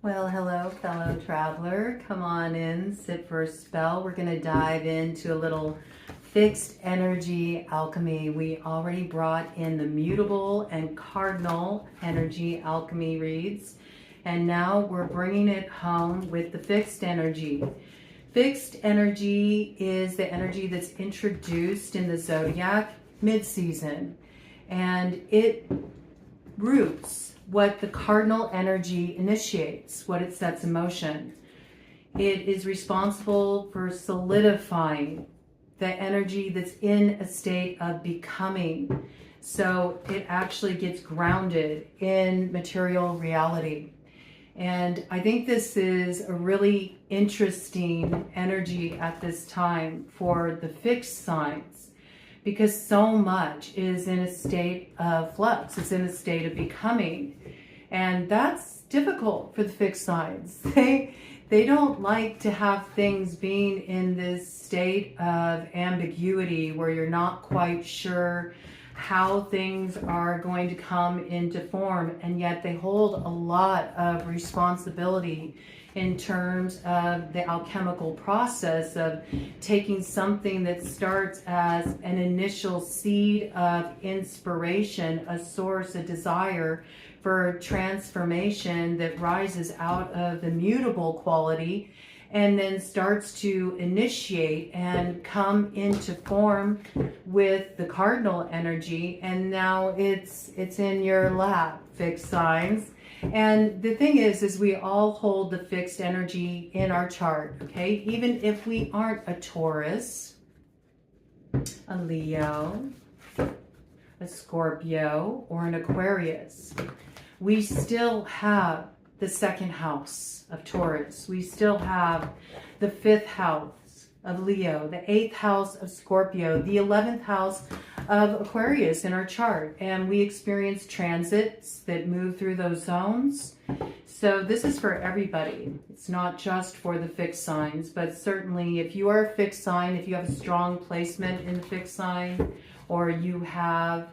Well, hello, fellow traveler. Come on in, sit for a spell. We're going to dive into a little fixed energy alchemy. We already brought in the mutable and cardinal energy alchemy reads, and now we're bringing it home with the fixed energy. Fixed energy is the energy that's introduced in the zodiac mid-season, and it roots what the cardinal energy initiates, what it sets in motion. It is responsible for solidifying the energy that's in a state of becoming. So it actually gets grounded in material reality. And I think this is a really interesting energy at this time for the fixed signs, because so much is in a state of flux. It's in a state of becoming. And that's difficult for the fixed signs. They don't like to have things being in this state of ambiguity where you're not quite sure how things are going to come into form, and yet they hold a lot of responsibility in terms of the alchemical process of taking something that starts as an initial seed of inspiration, a source, a desire for transformation that rises out of the mutable quality, and then starts to initiate and come into form with the cardinal energy. And now it's in your lap, fixed signs. And the thing is we all hold the fixed energy in our chart, okay? Even if we aren't a Taurus, a Leo, a Scorpio, or an Aquarius, we still have the second house of Taurus. We still have the fifth house of Leo, the eighth house of Scorpio, the 11th house of Aquarius in our chart. And we experience transits that move through those zones. So this is for everybody. It's not just for the fixed signs, but certainly if you are a fixed sign, if you have a strong placement in the fixed sign, or you have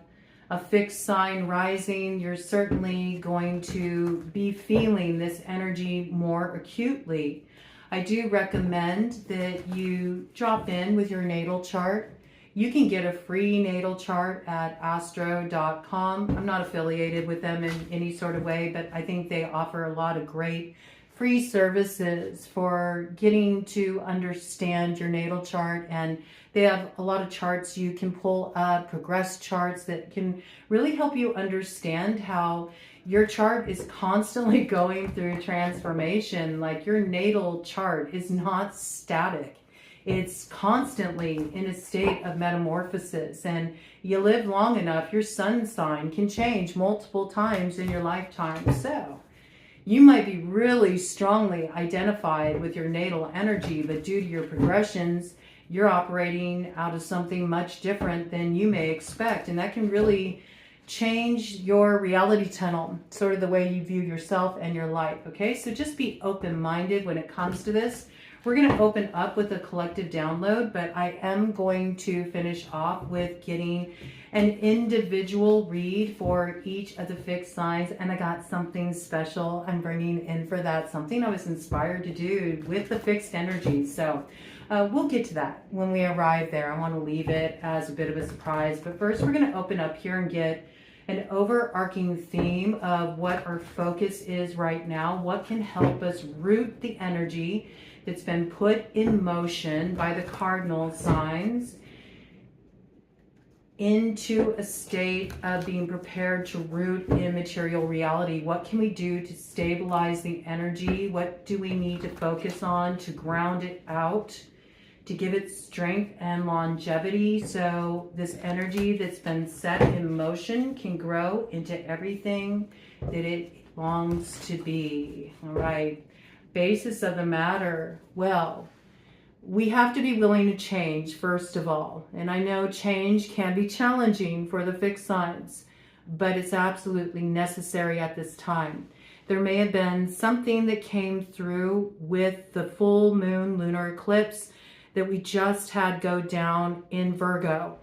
a fixed sign rising, you're certainly going to be feeling this energy more acutely. I do recommend that you drop in with your natal chart. You can get a free natal chart at astro.com. I'm not affiliated with them in any sort of way, but I think they offer a lot of great free services for getting to understand your natal chart. And they have a lot of charts you can pull up, progress charts that can really help you understand how your chart is constantly going through transformation. Like, your natal chart is not static. It's constantly in a state of metamorphosis, and you live long enough, your sun sign can change multiple times in your lifetime. So you might be really strongly identified with your natal energy, but due to your progressions, you're operating out of something much different than you may expect. And that can really change your reality tunnel, sort of the way you view yourself and your life. Okay, so just be open-minded when it comes to this. We're going to open up with a collective download, but I am going to finish off with getting an individual read for each of the fixed signs. And I got something special I'm bringing in for that, something I was inspired to do with the fixed energy. So we'll get to that when we arrive there. I want to leave it as a bit of a surprise. But first, we're going to open up here and get an overarching theme of what our focus is right now, what can help us root the energy that's been put in motion by the cardinal signs into a state of being prepared to root in material reality. What can we do to stabilize the energy? What do we need to focus on to ground it out, to give it strength and longevity, so this energy that's been set in motion can grow into everything that it longs to be? All right. Basis of the matter. Well, we have to be willing to change, first of all. And I know change can be challenging for the fixed signs, but it's absolutely necessary at this time. There may have been something that came through with the full moon lunar eclipse that we just had go down in Virgo.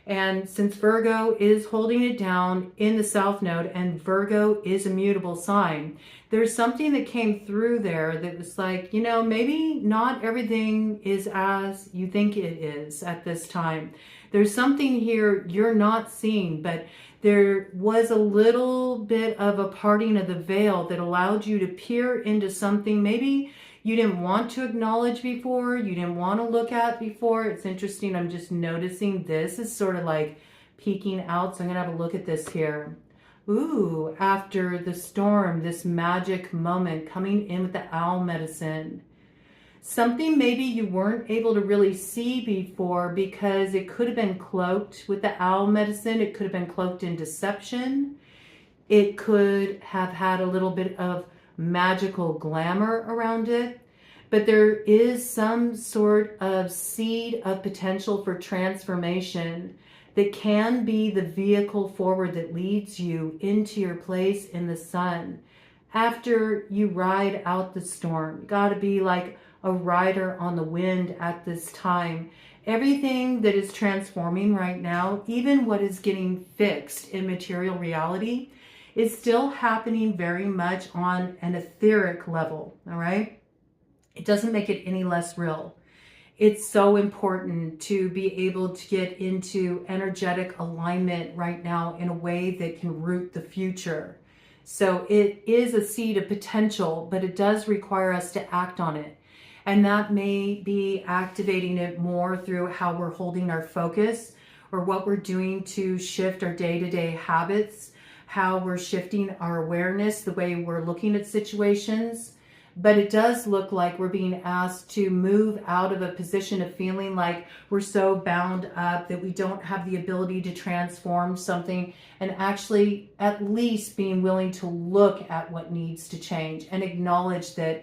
And since Virgo is holding it down in the South Node, and Virgo is a mutable sign, there's something that came through there that was like, you know, maybe not everything is as you think it is at this time. There's something here you're not seeing, but there was a little bit of a parting of the veil that allowed you to peer into something maybe you didn't want to acknowledge before, you didn't want to look at before. It's interesting. I'm just noticing this is sort of like peeking out. So I'm going to have a look at this here. Ooh, after the storm, this magic moment coming in with the owl medicine. Something maybe you weren't able to really see before because it could have been cloaked with the owl medicine. It could have been cloaked in deception. It could have had a little bit of magical glamour around it, but there is some sort of seed of potential for transformation that can be the vehicle forward that leads you into your place in the sun after you ride out the storm. You got to be like a rider on the wind at this time. Everything that is transforming right now, even what is getting fixed in material reality, is still happening very much on an etheric level, all right? It doesn't make it any less real. It's so important to be able to get into energetic alignment right now in a way that can root the future. So it is a seed of potential, but it does require us to act on it. And that may be activating it more through how we're holding our focus or what we're doing to shift our day-to-day habits, how we're shifting our awareness, the way we're looking at situations. But it does look like we're being asked to move out of a position of feeling like we're so bound up that we don't have the ability to transform something, and actually at least being willing to look at what needs to change and acknowledge that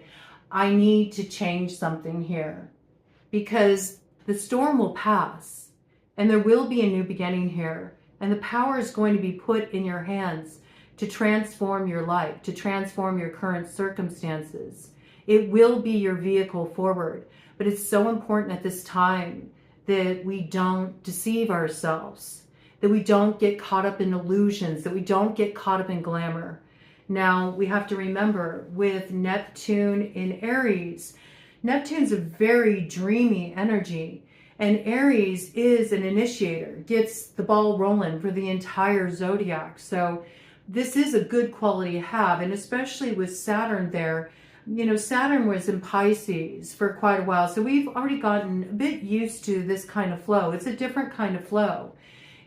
I need to change something here, because the storm will pass and there will be a new beginning here. And the power is going to be put in your hands to transform your life, to transform your current circumstances. It will be your vehicle forward. But it's so important at this time that we don't deceive ourselves, that we don't get caught up in illusions, that we don't get caught up in glamour. Now, we have to remember with Neptune in Aries, Neptune's a very dreamy energy. And Aries is an initiator, gets the ball rolling for the entire zodiac. So this is a good quality to have. And especially with Saturn there, you know, Saturn was in Pisces for quite a while. So we've already gotten a bit used to this kind of flow. It's a different kind of flow.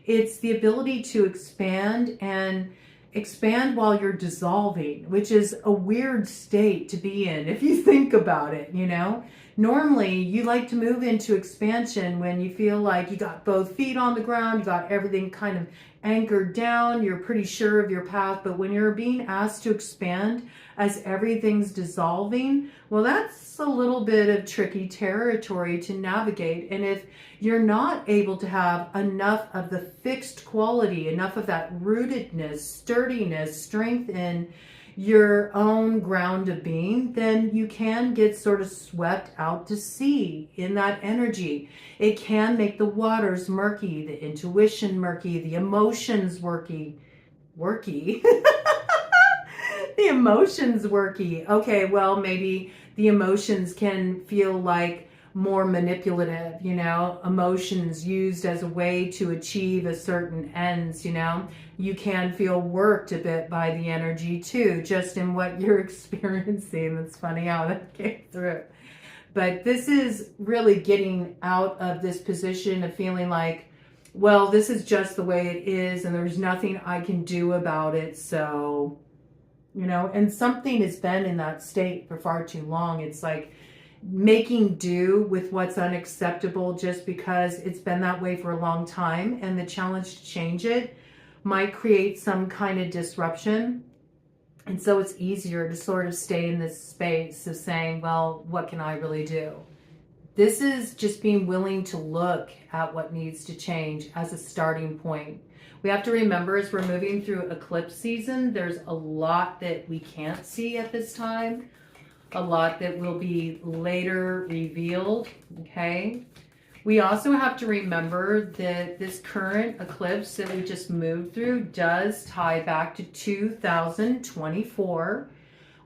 It's the ability to expand and expand while you're dissolving, which is a weird state to be in if you think about it, you know. Normally, you like to move into expansion when you feel like you got both feet on the ground, you got everything kind of anchored down, you're pretty sure of your path. But when you're being asked to expand as everything's dissolving, well, that's a little bit of tricky territory to navigate. And if you're not able to have enough of the fixed quality, enough of that rootedness, sturdiness, strength in your own ground of being, then you can get sort of swept out to sea in that energy. It can make the waters murky, the intuition murky, the emotions worky. The emotions worky. Okay, well, maybe the emotions can feel like more manipulative, you know, emotions used as a way to achieve a certain ends, you know. You can feel worked a bit by the energy too, just in what you're experiencing. It's funny how that came through. But this is really getting out of this position of feeling like, well, this is just the way it is and there's nothing I can do about it. So, you know, and something has been in that state for far too long. It's like making do with what's unacceptable just because it's been that way for a long time, and the challenge to change it might create some kind of disruption. And so it's easier to sort of stay in this space of saying, well, what can I really do? This is just being willing to look at what needs to change as a starting point. We have to remember, as we're moving through eclipse season, there's a lot that we can't see at this time, a lot that will be later revealed, okay? We also have to remember that this current eclipse that we just moved through does tie back to 2024,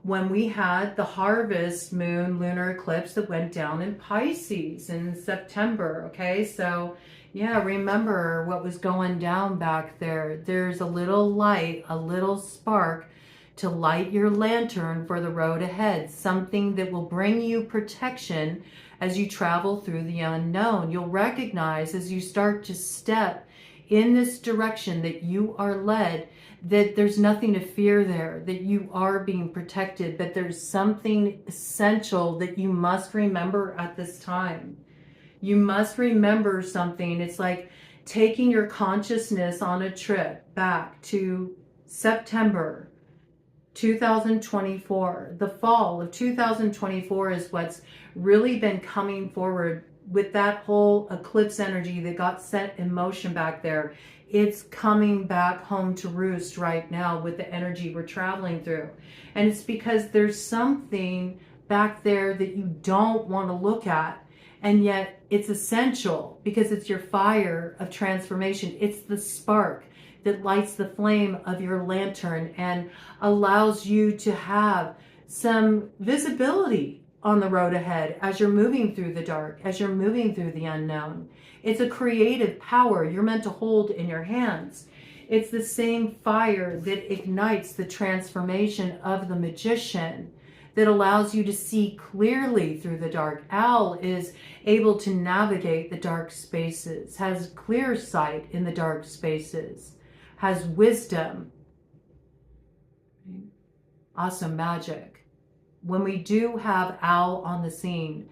when we had the harvest moon lunar eclipse that went down in Pisces in September. Okay, so yeah, remember what was going down back there. There's a little light, a little spark to light your lantern for the road ahead, something that will bring you protection as you travel through the unknown. You'll recognize as you start to step in this direction that you are led, that there's nothing to fear there, that you are being protected, but there's something essential that you must remember at this time. You must remember something. It's like taking your consciousness on a trip back to September 2024. The fall of 2024 is what's really been coming forward with that whole eclipse energy that got set in motion back there. It's coming back home to roost right now with the energy we're traveling through. And it's because there's something back there that you don't want to look at. And yet it's essential because it's your fire of transformation. It's the spark that lights the flame of your lantern and allows you to have some visibility on the road ahead as you're moving through the dark, as you're moving through the unknown. It's a creative power you're meant to hold in your hands. It's the same fire that ignites the transformation of the magician, that allows you to see clearly through the dark. Al is able to navigate the dark spaces, has clear sight in the dark spaces, has wisdom. Awesome magic. When we do have Al on the scene,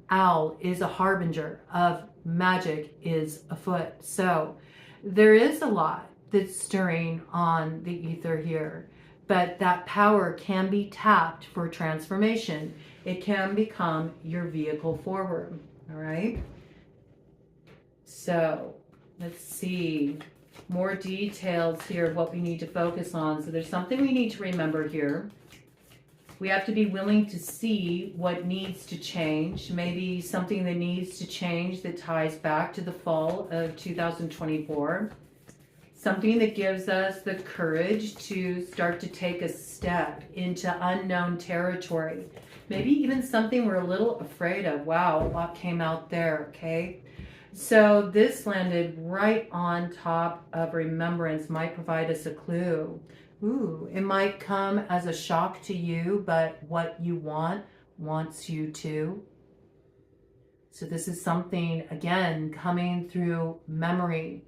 Al is a harbinger of magic is afoot. So there is a lot that's stirring on the ether here, but that power can be tapped for transformation. It can become your vehicle forward. All right. So let's see more details here of what we need to focus on. So there's something we need to remember here. We have to be willing to see what needs to change, maybe something that needs to change that ties back to the fall of 2024. Something that gives us the courage to start to take a step into unknown territory. Maybe even something we're a little afraid of. Wow, a lot came out there, okay? So this landed right on top of remembrance, might provide us a clue. Ooh, it might come as a shock to you, but what you want wants you to. So this is something, again, coming through memory,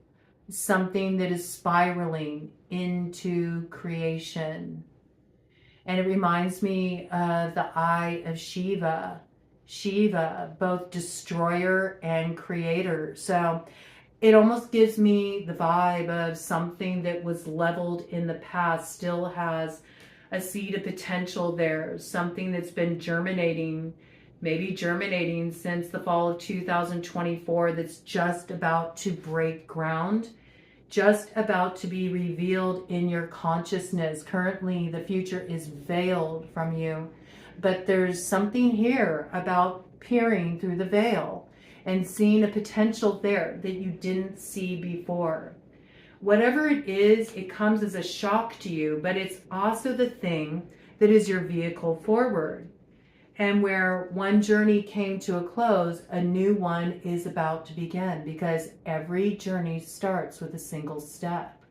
something that is spiraling into creation. And it reminds me of the eye of Shiva. Shiva, both destroyer and creator. So it almost gives me the vibe of something that was leveled in the past still has a seed of potential there, something that's been germinating, maybe germinating since the fall of 2024, that's just about to break ground, just about to be revealed in your consciousness. Currently, the future is veiled from you, but there's something here about peering through the veil and seeing a potential there that you didn't see before. Whatever it is, it comes as a shock to you, but it's also the thing that is your vehicle forward. And where one journey came to a close, a new one is about to begin, because every journey starts with a single step.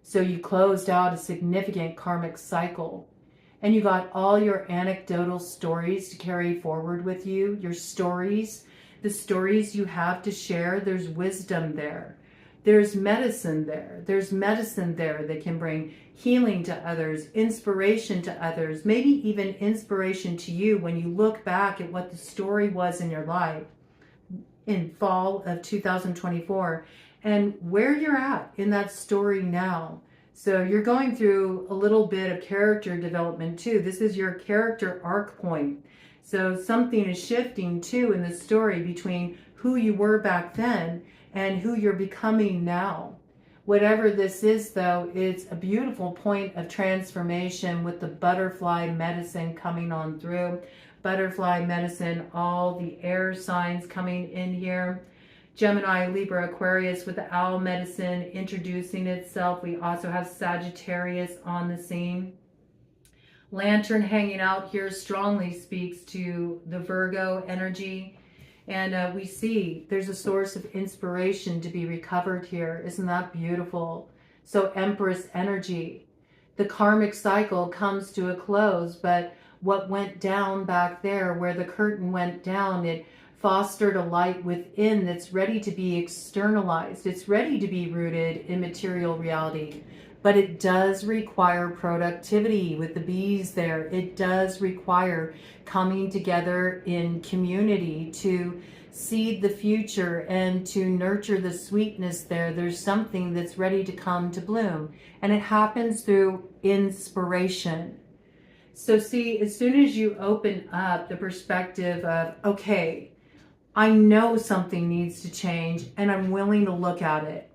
So you closed out a significant karmic cycle, and you got all your anecdotal stories to carry forward with you, your stories, the stories you have to share. There's wisdom there. There's medicine there. There's medicine there that can bring healing to others, inspiration to others, maybe even inspiration to you when you look back at what the story was in your life in fall of 2024 and where you're at in that story now. So you're going through a little bit of character development too. This is your character arc point. So something is shifting too in the story between who you were back then and who you're becoming now. Whatever this is, though, it's a beautiful point of transformation with the butterfly medicine coming on through. Butterfly medicine, all the air signs coming in here. Gemini, Libra, Aquarius with the owl medicine introducing itself. We also have Sagittarius on the scene. Lantern hanging out here strongly speaks to the Virgo energy. And we see there's a source of inspiration to be recovered here. Isn't that beautiful? So Empress energy. The karmic cycle comes to a close, but what went down back there, where the curtain went down, it fostered a light within that's ready to be externalized. It's ready to be rooted in material reality. But it does require productivity with the bees there. It does require coming together in community to seed the future and to nurture the sweetness there. There's something that's ready to come to bloom. And it happens through inspiration. So see, as soon as you open up the perspective of, okay, I know something needs to change and I'm willing to look at it.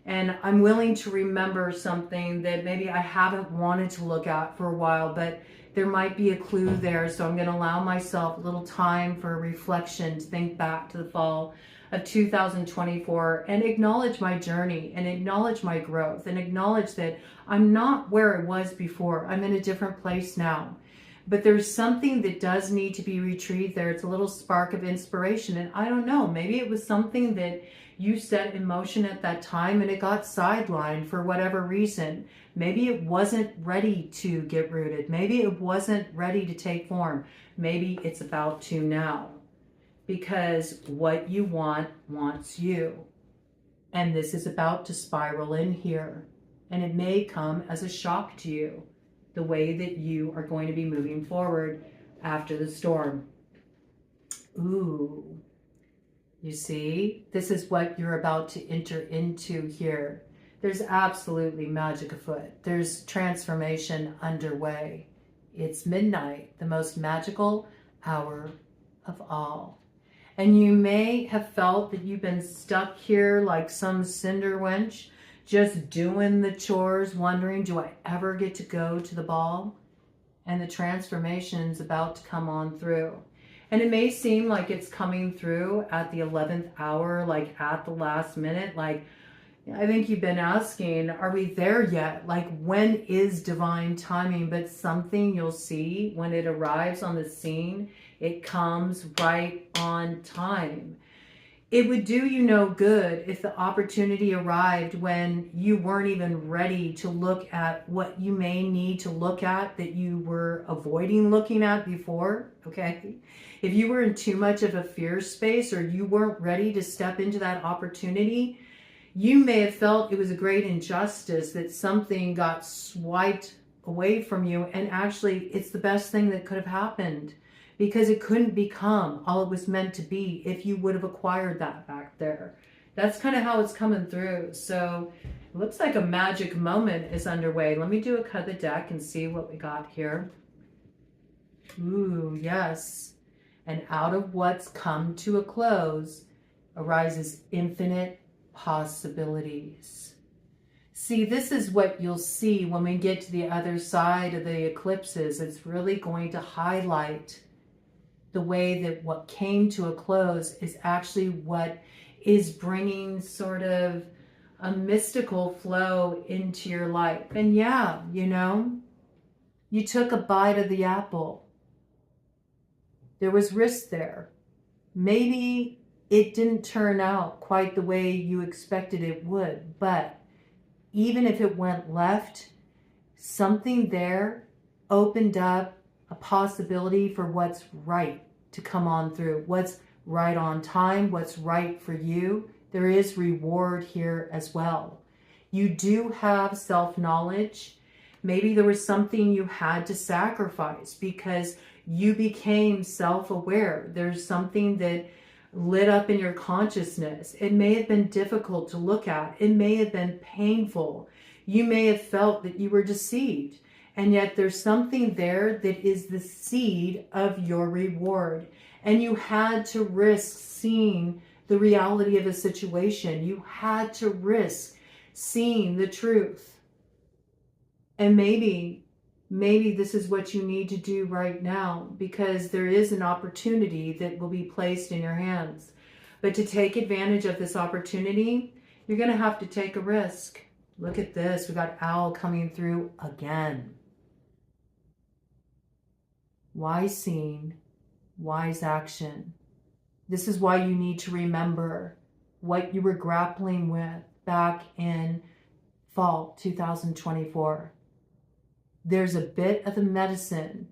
And I'm willing to remember something that maybe I haven't wanted to look at for a while, but there might be a clue there. So I'm going to allow myself a little time for reflection to think back to the fall of 2024 and acknowledge my journey and acknowledge my growth and acknowledge that I'm not where I was before. I'm in a different place now. But there's something that does need to be retrieved there. It's a little spark of inspiration. And I don't know, maybe it was something that you set in motion at that time and it got sidelined for whatever reason. Maybe it wasn't ready to get rooted. Maybe it wasn't ready to take form. Maybe it's about to now. Because what you want wants you. And this is about to spiral in here. And it may come as a shock to you, the way that you are going to be moving forward after the storm. Ooh. You see, this is what you're about to enter into here. There's absolutely magic afoot. There's transformation underway. It's midnight, the most magical hour of all. And you may have felt that you've been stuck here like some cinder wench, just doing the chores, wondering, do I ever get to go to the ball? And the transformation's about to come on through. And it may seem like it's coming through at the 11th hour, like at the last minute. Like, I think you've been asking, are we there yet? Like, when is divine timing? But something you'll see when it arrives on the scene, it comes right on time. It would do you no good if the opportunity arrived when you weren't even ready to look at what you may need to look at that you were avoiding looking at before, okay? If you were in too much of a fear space or you weren't ready to step into that opportunity, you may have felt it was a great injustice that something got swiped away from you, and actually it's the best thing that could have happened. Because it couldn't become all it was meant to be if you would have acquired that back there. That's kind of how it's coming through. So it looks like a magic moment is underway. Let me do a cut of the deck and see what we got here. Ooh, yes. And out of what's come to a close arises infinite possibilities. See, this is what you'll see when we get to the other side of the eclipses. It's really going to highlight the way that what came to a close is actually what is bringing sort of a mystical flow into your life. And yeah, you know, you took a bite of the apple. There was risk there. Maybe it didn't turn out quite the way you expected it would, but even if it went left, something there opened up a possibility for what's right to come on through, what's right on time, what's right for you. There is reward here as well. You do have self-knowledge. Maybe there was something you had to sacrifice because you became self-aware. There's something that lit up in your consciousness. It may have been difficult to look at. It may have been painful. You may have felt that you were deceived. And yet there's something there that is the seed of your reward. And you had to risk seeing the reality of a situation. You had to risk seeing the truth. And maybe this is what you need to do right now, because there is an opportunity that will be placed in your hands. But to take advantage of this opportunity, you're going to have to take a risk. Look at this. We got owl coming through again. Wise scene, wise action. This is why you need to remember what you were grappling with back in fall 2024. There's a bit of a medicine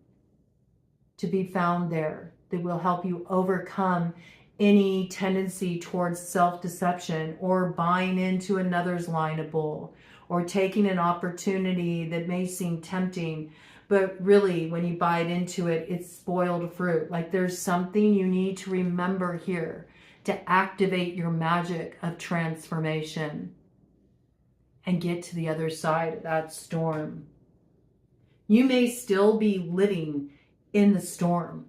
to be found there that will help you overcome any tendency towards self-deception or buying into another's line of bull or taking an opportunity that may seem tempting, but really when you bite into it, it's spoiled fruit. Like there's something you need to remember here to activate your magic of transformation and get to the other side of that storm. You may still be living in the storm.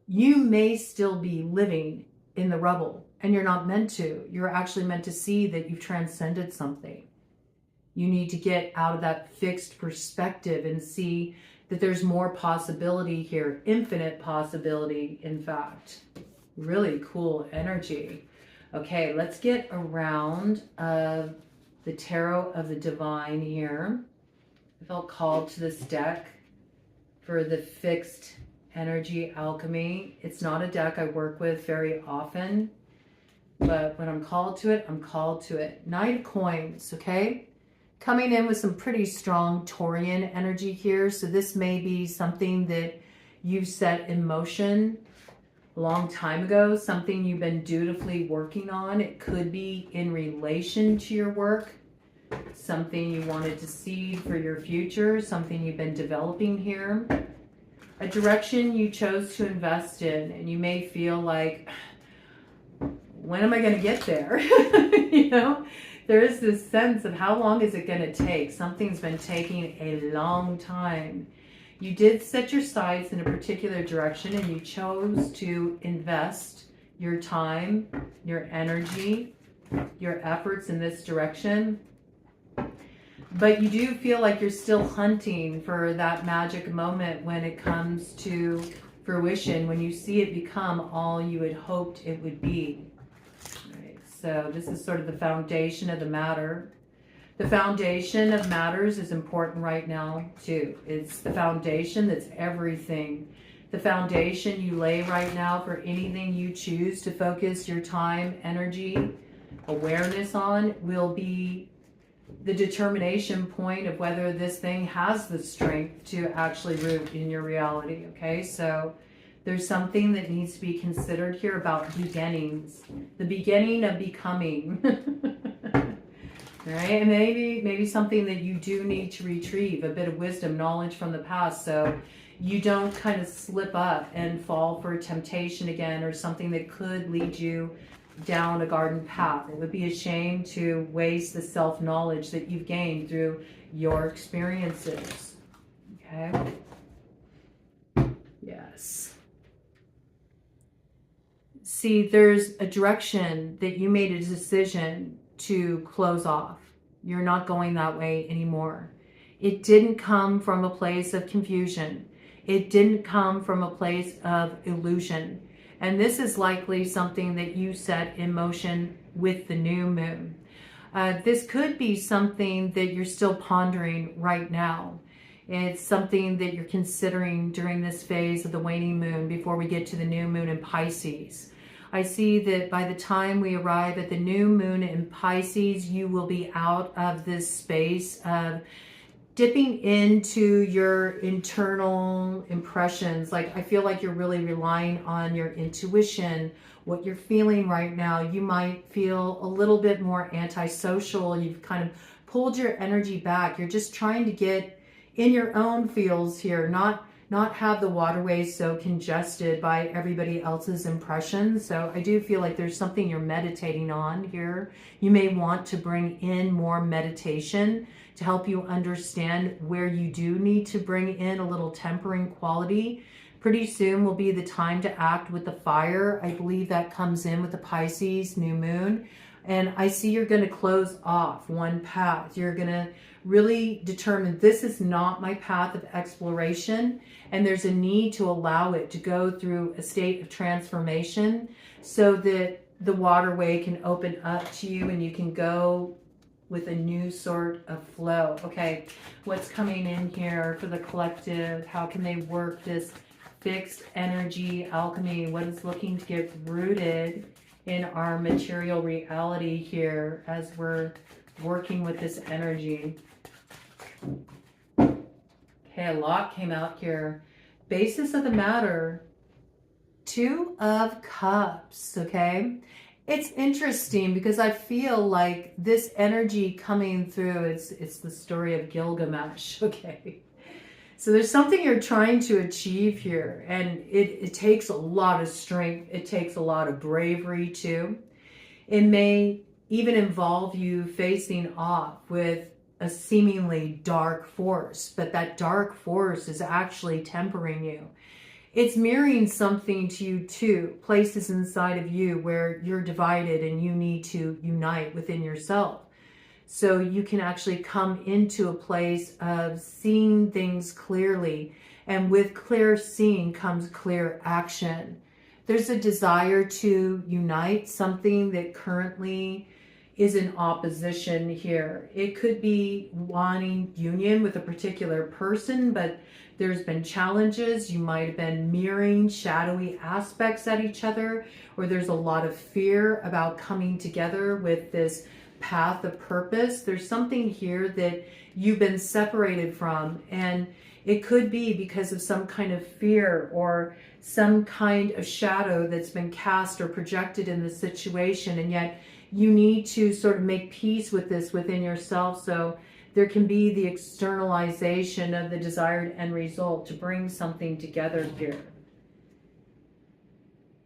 You may still be living in the rubble, and you're not meant to. You're actually meant to see that you've transcended something. You need to get out of that fixed perspective and see that there's more possibility here, infinite possibility, in fact. Really cool energy. Okay, let's get around the Tarot of the Divine here. I felt called to this deck for the Fixed Energy Alchemy. It's not a deck I work with very often, but when I'm called to it, I'm called to it. Knight of Coins, okay? Coming in with some pretty strong Taurian energy here. So this may be something that you've set in motion a long time ago, something you've been dutifully working on. It could be in relation to your work, something you wanted to see for your future, something you've been developing here, a direction you chose to invest in, and you may feel like, when am I going to get there? You know, there is this sense of how long is it going to take? Something's been taking a long time. You did set your sights in a particular direction and you chose to invest your time, your energy, your efforts in this direction. But you do feel like you're still hunting for that magic moment when it comes to fruition, when you see it become all you had hoped it would be. Right. So this is sort of the foundation of the matter. The foundation of matters is important right now too. It's the foundation that's everything. The foundation you lay right now for anything you choose to focus your time, energy, awareness on will be the determination point of whether this thing has the strength to actually root in your reality, okay? So there's something that needs to be considered here about beginnings, the beginning of becoming, right? And maybe something that you do need to retrieve, a bit of wisdom, knowledge from the past, so you don't kind of slip up and fall for temptation again or something that could lead you down a garden path. It would be a shame to waste the self-knowledge that you've gained through your experiences. Okay? Yes. See, there's a direction that you made a decision to close off. You're not going that way anymore. It didn't come from a place of confusion. It didn't come from a place of illusion. And this is likely something that you set in motion with the new moon. This could be something that you're still pondering right now. It's something that you're considering during this phase of the waning moon before we get to the new moon in Pisces. I see that by the time we arrive at the new moon in Pisces, you will be out of this space of dipping into your internal impressions. Like, I feel like you're really relying on your intuition, what you're feeling right now. You might feel a little bit more antisocial. You've kind of pulled your energy back. You're just trying to get in your own feels here, not have the waterways so congested by everybody else's impressions. So I do feel like there's something you're meditating on here. You may want to bring in more meditation to help you understand where you do need to bring in a little tempering quality. Pretty soon will be the time to act with the fire. I believe that comes in with the Pisces new moon. And I see you're going to close off one path. You're going to really determine, this is not my path of exploration. And there's a need to allow it to go through a state of transformation so that the waterway can open up to you and you can go with a new sort of flow. Okay, what's coming in here for the collective? How can they work this fixed energy alchemy? What is looking to get rooted in our material reality here as we're working with this energy? Okay, a lot came out here. Basis of the matter, Two of Cups, okay? It's interesting because I feel like this energy coming through, it's the story of Gilgamesh, okay? So there's something you're trying to achieve here, and it takes a lot of strength. It takes a lot of bravery too. It may even involve you facing off with a seemingly dark force, but that dark force is actually tempering you. It's mirroring something to you too, places inside of you where you're divided and you need to unite within yourself. So you can actually come into a place of seeing things clearly, and with clear seeing comes clear action. There's a desire to unite something that currently is in opposition here. It could be wanting union with a particular person, but there's been challenges. You might have been mirroring shadowy aspects at each other, or there's a lot of fear about coming together with this path of purpose. There's something here that you've been separated from, and it could be because of some kind of fear or some kind of shadow that's been cast or projected in the situation, and yet you need to sort of make peace with this within yourself, so there can be the externalization of the desired end result to bring something together here.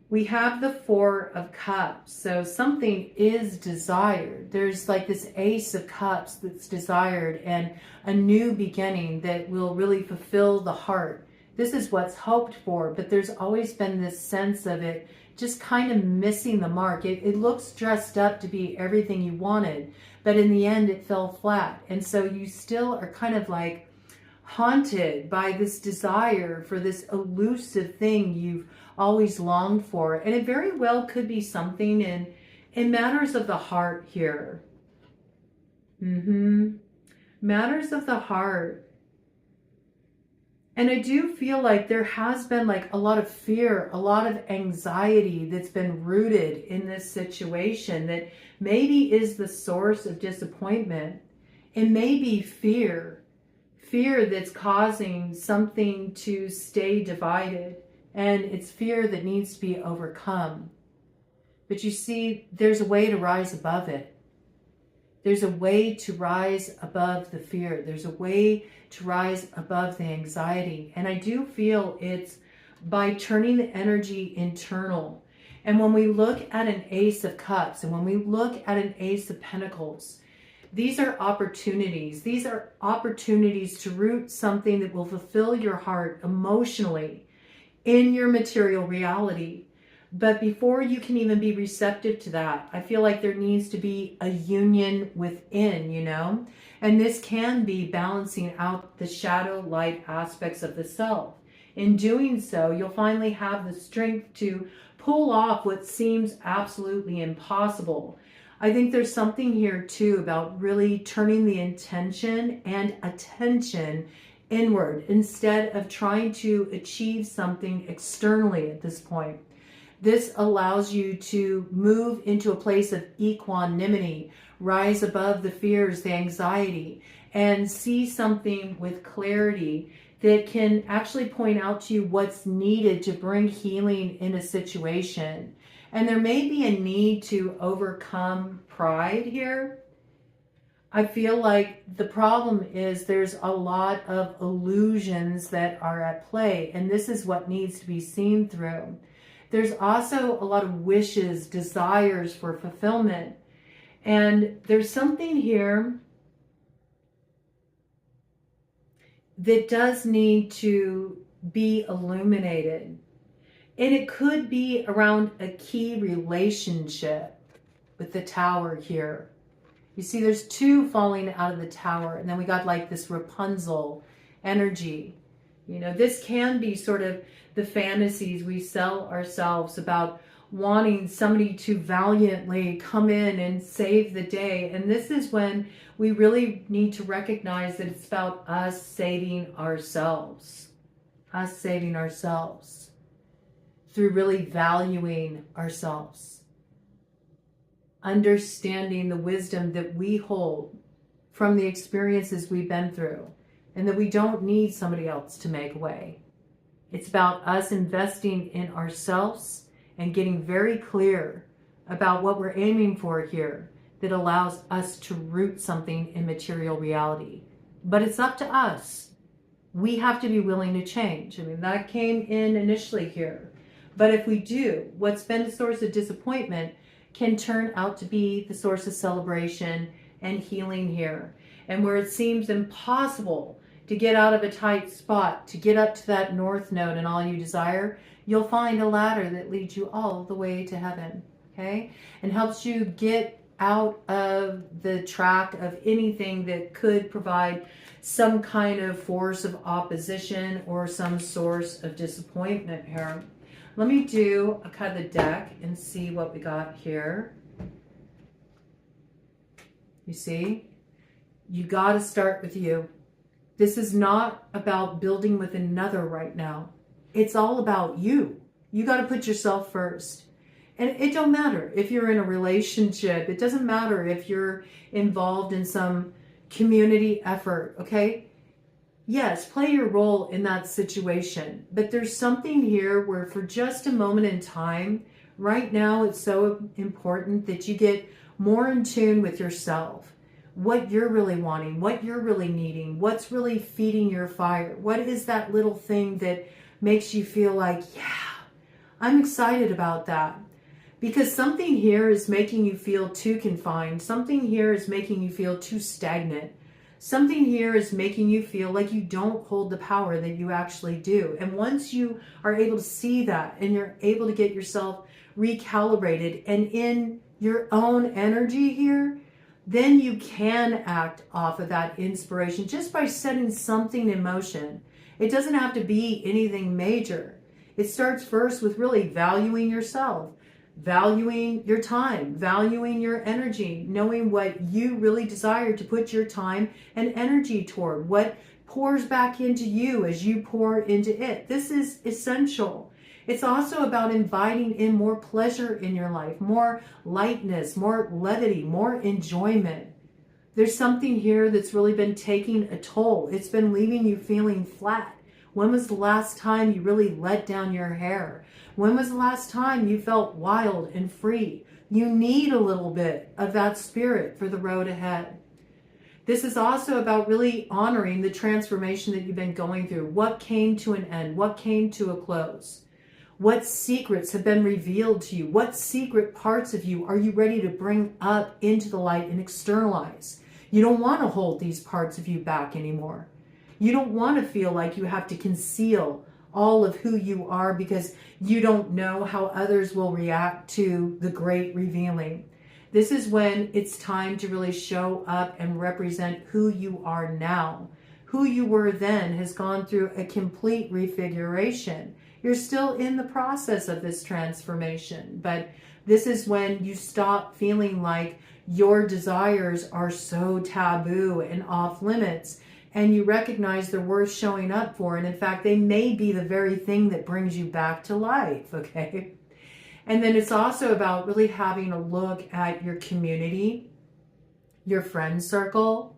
We have the Four of Cups, so something is desired. There's like this Ace of Cups that's desired, and a new beginning that will really fulfill the heart. This is what's hoped for, but there's always been this sense of it just kind of missing the mark. It looks dressed up to be everything you wanted, but in the end it fell flat. And so you still are kind of like haunted by this desire for this elusive thing you've always longed for. And it very well could be something in matters of the heart here. Matters of the heart. And I do feel like there has been like a lot of fear, a lot of anxiety that's been rooted in this situation that maybe is the source of disappointment. It may be fear that's causing something to stay divided, and it's fear that needs to be overcome. But you see, there's a way to rise above it. There's a way to rise above the fear. There's a way to rise above the anxiety. And I do feel it's by turning the energy internal. And when we look at an Ace of Cups and when we look at an Ace of Pentacles, these are opportunities. These are opportunities to root something that will fulfill your heart emotionally in your material reality. But before you can even be receptive to that, I feel like there needs to be a union within, you know? And this can be balancing out the shadow light aspects of the self. In doing so, you'll finally have the strength to pull off what seems absolutely impossible. I think there's something here too about really turning the intention and attention inward instead of trying to achieve something externally at this point. This allows you to move into a place of equanimity, rise above the fears, the anxiety, and see something with clarity that can actually point out to you what's needed to bring healing in a situation. And there may be a need to overcome pride here. I feel like the problem is there's a lot of illusions that are at play, and this is what needs to be seen through. There's also a lot of wishes, desires for fulfillment. And there's something here that does need to be illuminated. And it could be around a key relationship with the Tower here. You see, there's two falling out of the Tower, and then we got like this Rapunzel energy. You know, this can be sort of the fantasies we sell ourselves about wanting somebody to valiantly come in and save the day. And this is when we really need to recognize that it's about us saving ourselves. Us saving ourselves through really valuing ourselves. Understanding the wisdom that we hold from the experiences we've been through, and that we don't need somebody else to make a way. It's about us investing in ourselves and getting very clear about what we're aiming for here that allows us to root something in material reality. But it's up to us. We have to be willing to change. I mean, that came in initially here. But if we do, what's been the source of disappointment can turn out to be the source of celebration and healing here. And where it seems impossible to get out of a tight spot, to get up to that north node and all you desire, you'll find a ladder that leads you all the way to heaven, okay? And helps you get out of the track of anything that could provide some kind of force of opposition or some source of disappointment here. Let me do a cut of the deck and see what we got here. You see? You got to start with you. This is not about building with another right now. It's all about you. You got to put yourself first. And it don't matter if you're in a relationship. It doesn't matter if you're involved in some community effort, okay? Yes, play your role in that situation. But there's something here where for just a moment in time, right now it's so important that you get more in tune with yourself. What you're really wanting, what you're really needing, what's really feeding your fire. What is that little thing that makes you feel like, yeah, I'm excited about that. Because something here is making you feel too confined. Something here is making you feel too stagnant. Something here is making you feel like you don't hold the power that you actually do. And once you are able to see that and you're able to get yourself recalibrated and in your own energy here, then you can act off of that inspiration just by setting something in motion. It doesn't have to be anything major. It starts first with really valuing yourself, valuing your time, valuing your energy, knowing what you really desire to put your time and energy toward, what pours back into you as you pour into it. This is essential. It's also about inviting in more pleasure in your life, more lightness, more levity, more enjoyment. There's something here that's really been taking a toll. It's been leaving you feeling flat. When was the last time you really let down your hair? When was the last time you felt wild and free? You need a little bit of that spirit for the road ahead. This is also about really honoring the transformation that you've been going through. What came to an end? What came to a close? What secrets have been revealed to you? What secret parts of you are you ready to bring up into the light and externalize? You don't want to hold these parts of you back anymore. You don't want to feel like you have to conceal all of who you are because you don't know how others will react to the great revealing. This is when it's time to really show up and represent who you are now. Who you were then has gone through a complete refiguration. You're still in the process of this transformation, but this is when you stop feeling like your desires are so taboo and off limits, and you recognize they're worth showing up for. And in fact, they may be the very thing that brings you back to life, okay? And then it's also about really having a look at your community, your friend circle,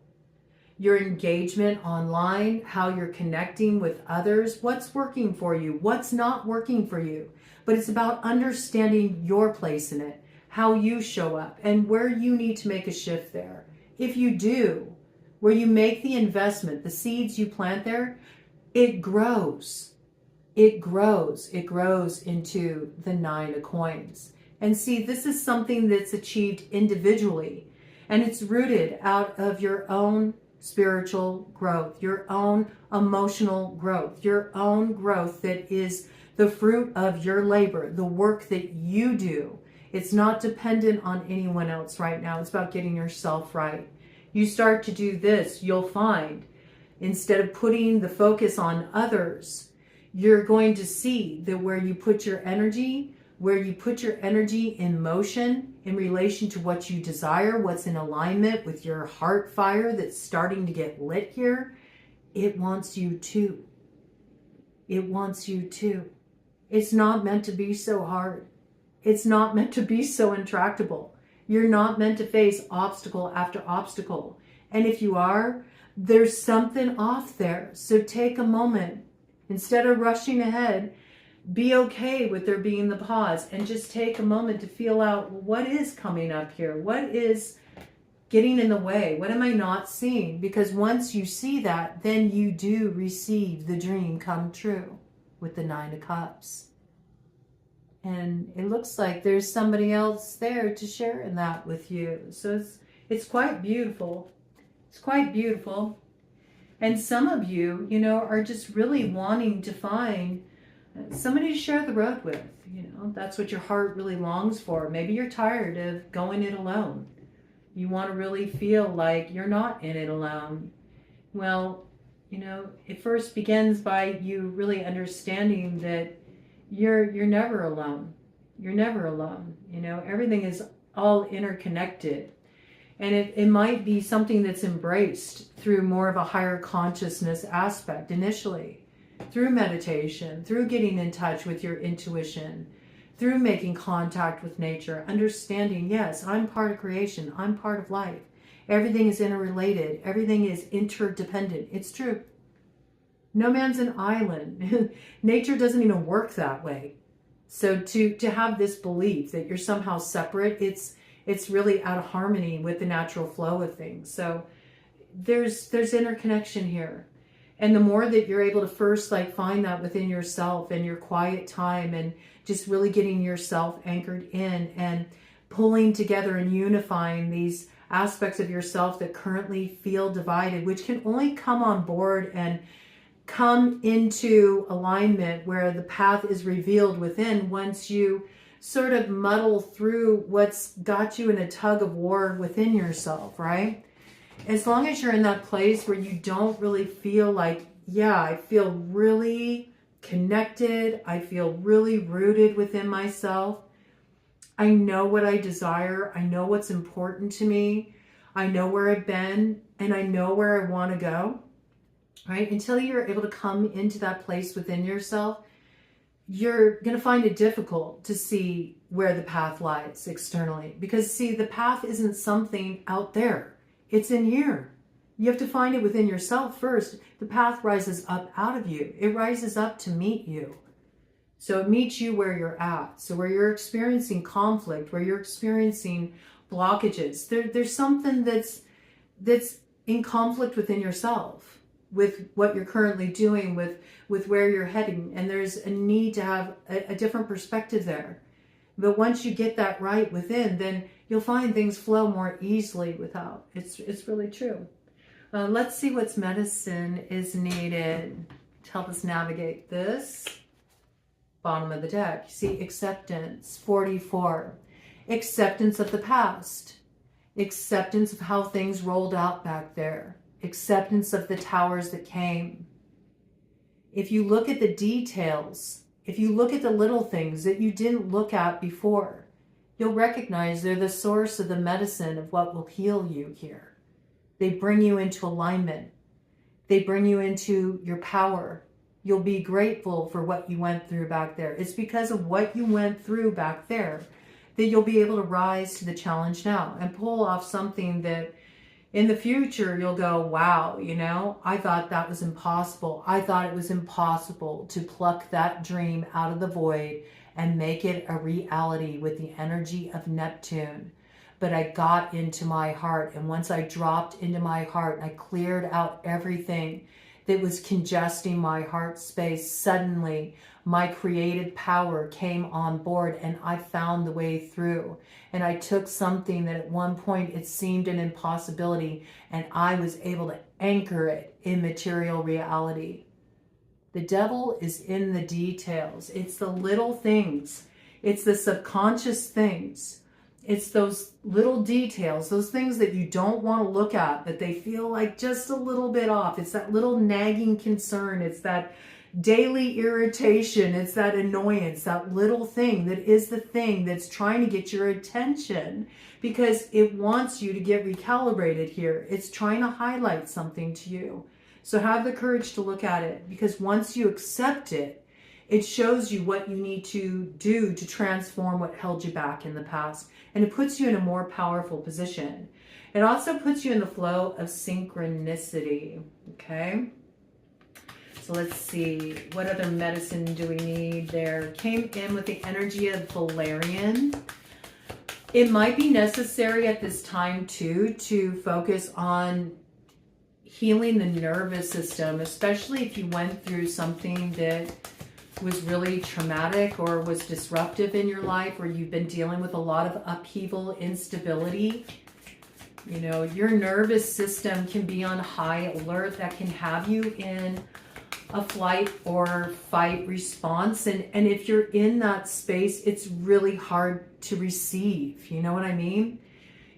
your engagement online, how you're connecting with others, what's working for you, what's not working for you. But it's about understanding your place in it, how you show up, and where you need to make a shift there. If you do, where you make the investment, the seeds you plant there, it grows. It grows. It grows into the 9 of coins. And see, this is something that's achieved individually, and it's rooted out of your own spiritual growth, your own emotional growth, your own growth that is the fruit of your labor, the work that you do. It's not dependent on anyone else right now. It's about getting yourself right. You start to do this, you'll find, instead of putting the focus on others, you're going to see that where you put your energy, where you put your energy in motion in relation to what you desire, what's in alignment with your heart fire that's starting to get lit here. It wants you to. It wants you to. It's not meant to be so hard. It's not meant to be so intractable. You're not meant to face obstacle after obstacle. And if you are, there's something off there. So take a moment. Instead of rushing ahead, be okay with there being the pause and just take a moment to feel out what is coming up here. What is getting in the way? What am I not seeing? Because once you see that, then you do receive the dream come true with the Nine of Cups. And it looks like there's somebody else there to share in that with you. So it's quite beautiful. It's quite beautiful. And some of you, you know, are just really wanting to find somebody to share the road with. You know, that's what your heart really longs for. Maybe you're tired of going it alone. You want to really feel like you're not in it alone. Well, you know, it first begins by you really understanding that you're never alone. You're never alone. You know, everything is all interconnected. And it might be something that's embraced through more of a higher consciousness aspect initially, through meditation, through getting in touch with your intuition, through making contact with nature, understanding, yes, I'm part of creation, I'm part of life. Everything is interrelated, everything is interdependent. It's true. No man's an island. Nature doesn't even work that way. So to have this belief that you're somehow separate, it's really out of harmony with the natural flow of things. So there's interconnection here. And the more that you're able to first like find that within yourself and your quiet time and just really getting yourself anchored in and pulling together and unifying these aspects of yourself that currently feel divided, which can only come on board and come into alignment where the path is revealed within once you sort of muddle through what's got you in a tug of war within yourself, right? As long as you're in that place where you don't really feel like, yeah, I feel really connected, I feel really rooted within myself, I know what I desire, I know what's important to me, I know where I've been, and I know where I want to go, right? Until you're able to come into that place within yourself, you're going to find it difficult to see where the path lies externally. Because see, the path isn't something out there. It's in here. You have to find it within yourself first. The path rises up out of you. It rises up to meet you. So it meets you where you're at. So where you're experiencing conflict, where you're experiencing blockages, there's something that's in conflict within yourself, with what you're currently doing, with where you're heading. And there's a need to have a different perspective there. But once you get that right within, then you'll find things flow more easily without. It's really true. Let's see what's medicine is needed to help us navigate this. Bottom of the deck. You see acceptance, 44. Acceptance of the past. Acceptance of how things rolled out back there. Acceptance of the towers that came. If you look at the details, if you look at the little things that you didn't look at before, you'll recognize they're the source of the medicine of what will heal you here. They bring you into alignment. They bring you into your power. You'll be grateful for what you went through back there. It's because of what you went through back there that you'll be able to rise to the challenge now and pull off something that in the future you'll go, wow, you know, I thought that was impossible. I thought it was impossible to pluck that dream out of the void and make it a reality with the energy of Neptune. But I got into my heart, and once I dropped into my heart, I cleared out everything that was congesting my heart space. Suddenly, my creative power came on board, and I found the way through. And I took something that at one point it seemed an impossibility, and I was able to anchor it in material reality. The devil is in the details. It's the little things. It's the subconscious things. It's those little details, those things that you don't want to look at, but they feel like just a little bit off. It's that little nagging concern. It's that daily irritation. It's that annoyance, that little thing that is the thing that's trying to get your attention because it wants you to get recalibrated here. It's trying to highlight something to you. So have the courage to look at it, because once you accept it, it shows you what you need to do to transform what held you back in the past. And it puts you in a more powerful position. It also puts you in the flow of synchronicity. Okay. So let's see, what other medicine do we need there? Came in with the energy of Valerian. It might be necessary at this time too to focus on healing the nervous system, especially if you went through something that was really traumatic or was disruptive in your life, or you've been dealing with a lot of upheaval, instability. You know, your nervous system can be on high alert. That can have you in a flight or fight response. And if you're in that space, it's really hard to receive. You know what I mean?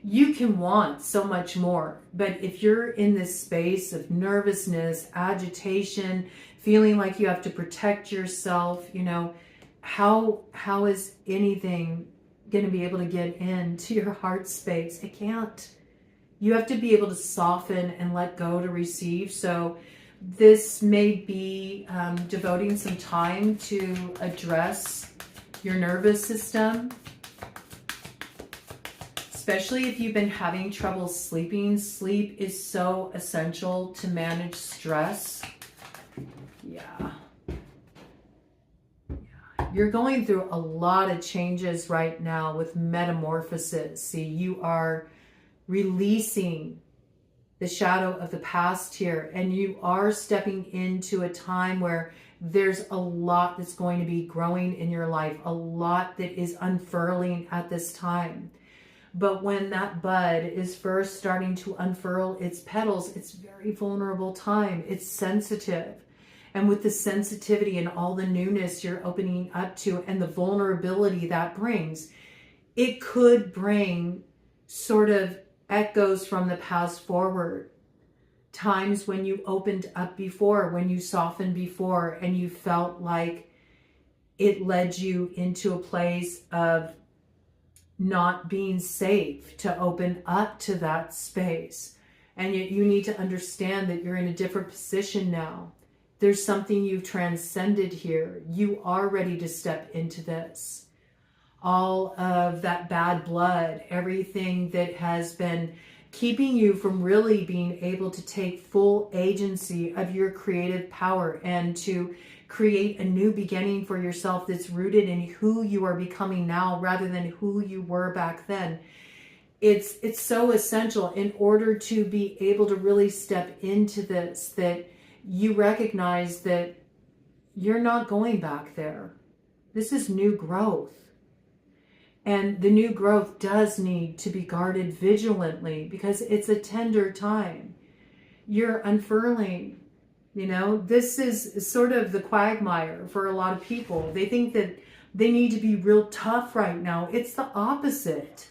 You can want so much more, but if you're in this space of nervousness, agitation, feeling like you have to protect yourself, you know, how is anything going to be able to get into your heart space? It can't. You have to be able to soften and let go to receive. So this may be devoting some time to address your nervous system, especially if you've been having trouble sleeping. Sleep is so essential to manage stress. Yeah. You're going through a lot of changes right now with metamorphosis. See, you are releasing the shadow of the past here, and you are stepping into a time where there's a lot that's going to be growing in your life, a lot that is unfurling at this time. But when that bud is first starting to unfurl its petals, it's a very vulnerable time. It's sensitive. And with the sensitivity and all the newness you're opening up to and the vulnerability that brings, it could bring sort of echoes from the past forward. Times when you opened up before, when you softened before, and you felt like it led you into a place of not being safe to open up to that space. And yet you need to understand that you're in a different position now. There's something you've transcended here. You are ready to step into this. All of that bad blood, everything that has been keeping you from really being able to take full agency of your creative power and to create a new beginning for yourself that's rooted in who you are becoming now rather than who you were back then. It's so essential in order to be able to really step into this, that you recognize that you're not going back there. This is new growth. And the new growth does need to be guarded vigilantly because it's a tender time. You're unfurling. You know, this is sort of the quagmire for a lot of people. They think that they need to be real tough right now. It's the opposite.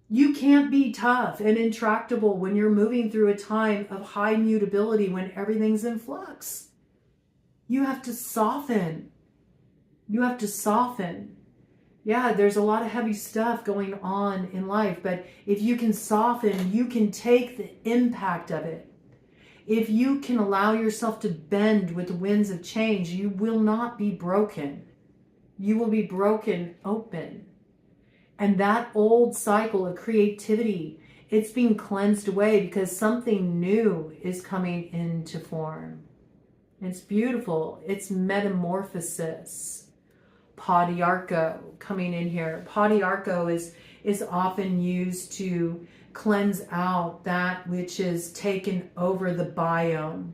You can't be tough and intractable when you're moving through a time of high mutability, when everything's in flux. You have to soften. You have to soften. Yeah, there's a lot of heavy stuff going on in life, but if you can soften, you can take the impact of it. If you can allow yourself to bend with the winds of change, you will not be broken. You will be broken open. And that old cycle of creativity, it's being cleansed away because something new is coming into form. It's beautiful. It's metamorphosis. Padiarco coming in here. Padiarco is often used to cleanse out that which is taken over the biome.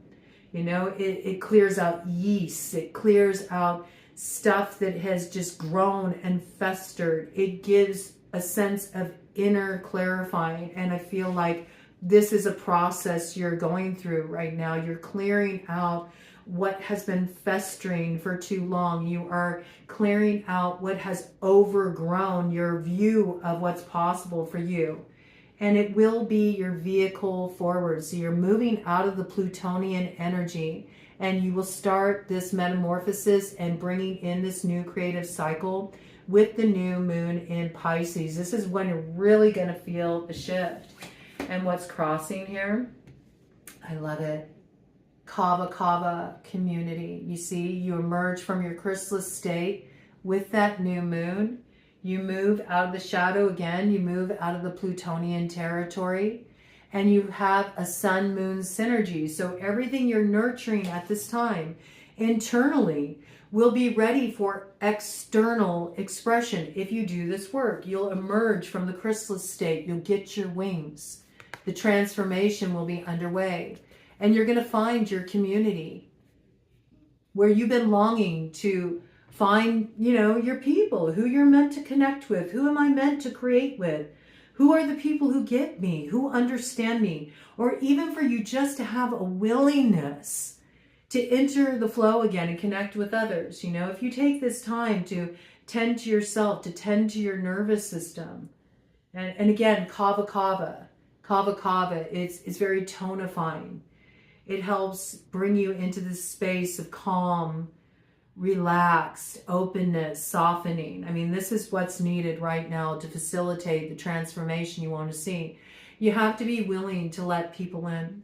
You know, it clears out yeast. It clears out stuff that has just grown and festered. It gives a sense of inner clarifying. And I feel like this is a process you're going through right now. You're clearing out what has been festering for too long. You are clearing out what has overgrown your view of what's possible for you. And it will be your vehicle forward. So you're moving out of the Plutonian energy and you will start this metamorphosis and bringing in this new creative cycle with the new moon in Pisces. This is when you're really going to feel the shift. And what's crossing here, I love it. Kava Kava community. You see, you emerge from your chrysalis state with that new moon. You move out of the shadow again. You move out of the Plutonian territory. And you have a sun-moon synergy. So everything you're nurturing at this time internally will be ready for external expression. If you do this work, you'll emerge from the chrysalis state. You'll get your wings. The transformation will be underway. And you're going to find your community where you've been longing to find, you know, your people, who you're meant to connect with. Who am I meant to create with? Who are the people who get me, who understand me? Or even for you just to have a willingness to enter the flow again and connect with others. You know, if you take this time to tend to yourself, to tend to your nervous system. And again, Kava Kava. Kava Kava, it's very tonifying. It helps bring you into this space of calm, relaxed, openness, softening. I mean, this is what's needed right now to facilitate the transformation you want to see. You have to be willing to let people in.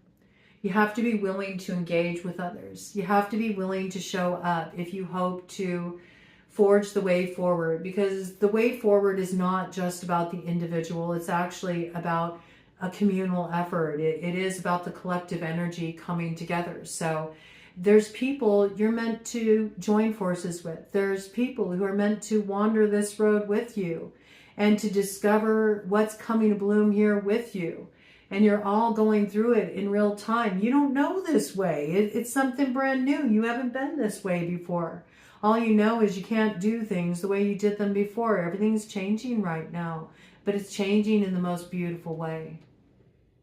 You have to be willing to engage with others. You have to be willing to show up if you hope to forge the way forward, because the way forward is not just about the individual. It's actually about a communal effort. It is about the collective energy coming together. So there's people you're meant to join forces with. There's people who are meant to wander this road with you and to discover what's coming to bloom here with you. And you're all going through it in real time. You don't know this way. It's something brand new. You haven't been this way before. All you know is you can't do things the way you did them before. Everything's changing right now, but it's changing in the most beautiful way.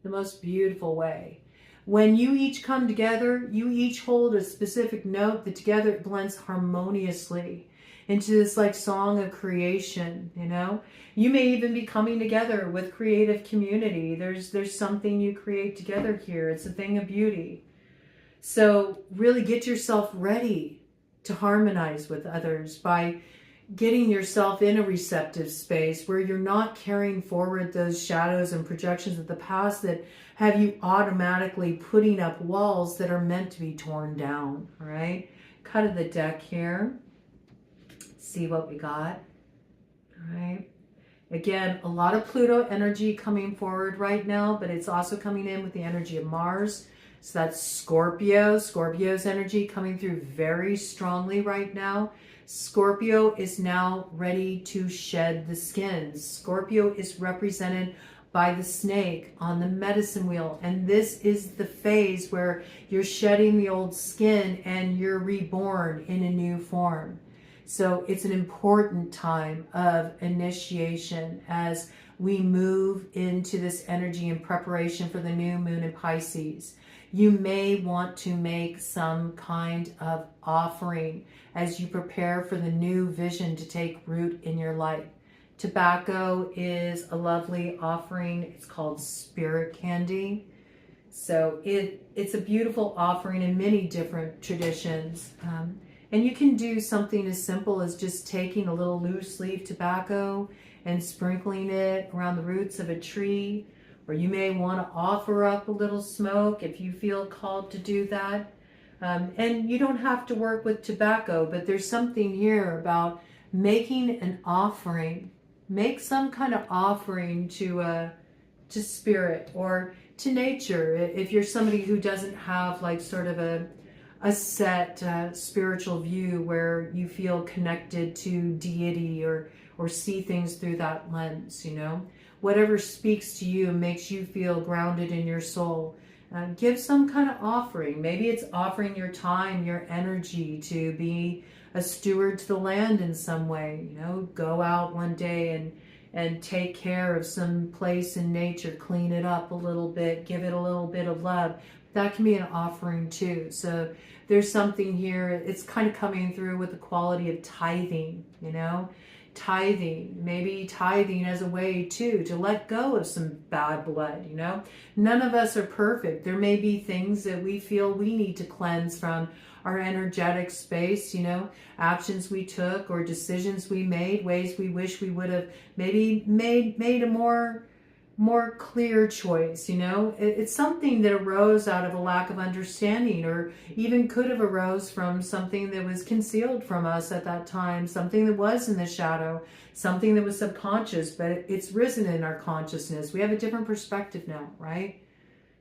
The most beautiful way. When you each come together, you each hold a specific note that together it blends harmoniously into this like song of creation, you know? You may even be coming together with creative community. There's something you create together here. It's a thing of beauty. So really get yourself ready to harmonize with others by getting yourself in a receptive space where you're not carrying forward those shadows and projections of the past that have you automatically putting up walls that are meant to be torn down. All right, cut of the deck here. See what we got. All right, again, a lot of Pluto energy coming forward right now, but it's also coming in with the energy of Mars. So that's Scorpio. Scorpio's energy coming through very strongly right now. Scorpio is now ready to shed the skin. Scorpio is represented by the snake on the medicine wheel. And this is the phase where you're shedding the old skin and you're reborn in a new form. So it's an important time of initiation as we move into this energy in preparation for the new moon in Pisces. You may want to make some kind of offering as you prepare for the new vision to take root in your life. Tobacco is a lovely offering. It's called spirit candy. So it's a beautiful offering in many different traditions. And you can do something as simple as just taking a little loose leaf tobacco and sprinkling it around the roots of a tree. Or you may want to offer up a little smoke if you feel called to do that. And you don't have to work with tobacco, but there's something here about making an offering. Make some kind of offering to spirit or to nature. If you're somebody who doesn't have like sort of a set spiritual view where you feel connected to deity or see things through that lens, you know. Whatever speaks to you and makes you feel grounded in your soul. Give some kind of offering. Maybe it's offering your time, your energy to be a steward to the land in some way. You know, go out one day and take care of some place in nature, clean it up a little bit, give it a little bit of love. That can be an offering too. So there's something here, it's kind of coming through with the quality of tithing, you know, tithing, maybe tithing as a way too to let go of some bad blood, you know. None of us are perfect. There may be things that we feel we need to cleanse from our energetic space, you know, actions we took or decisions we made, ways we wish we would have maybe made a more clear choice, you know. It's something that arose out of a lack of understanding, or even could have arose from something that was concealed from us at that time, something that was in the shadow, something that was subconscious, but it's risen in our consciousness. We have a different perspective now, right?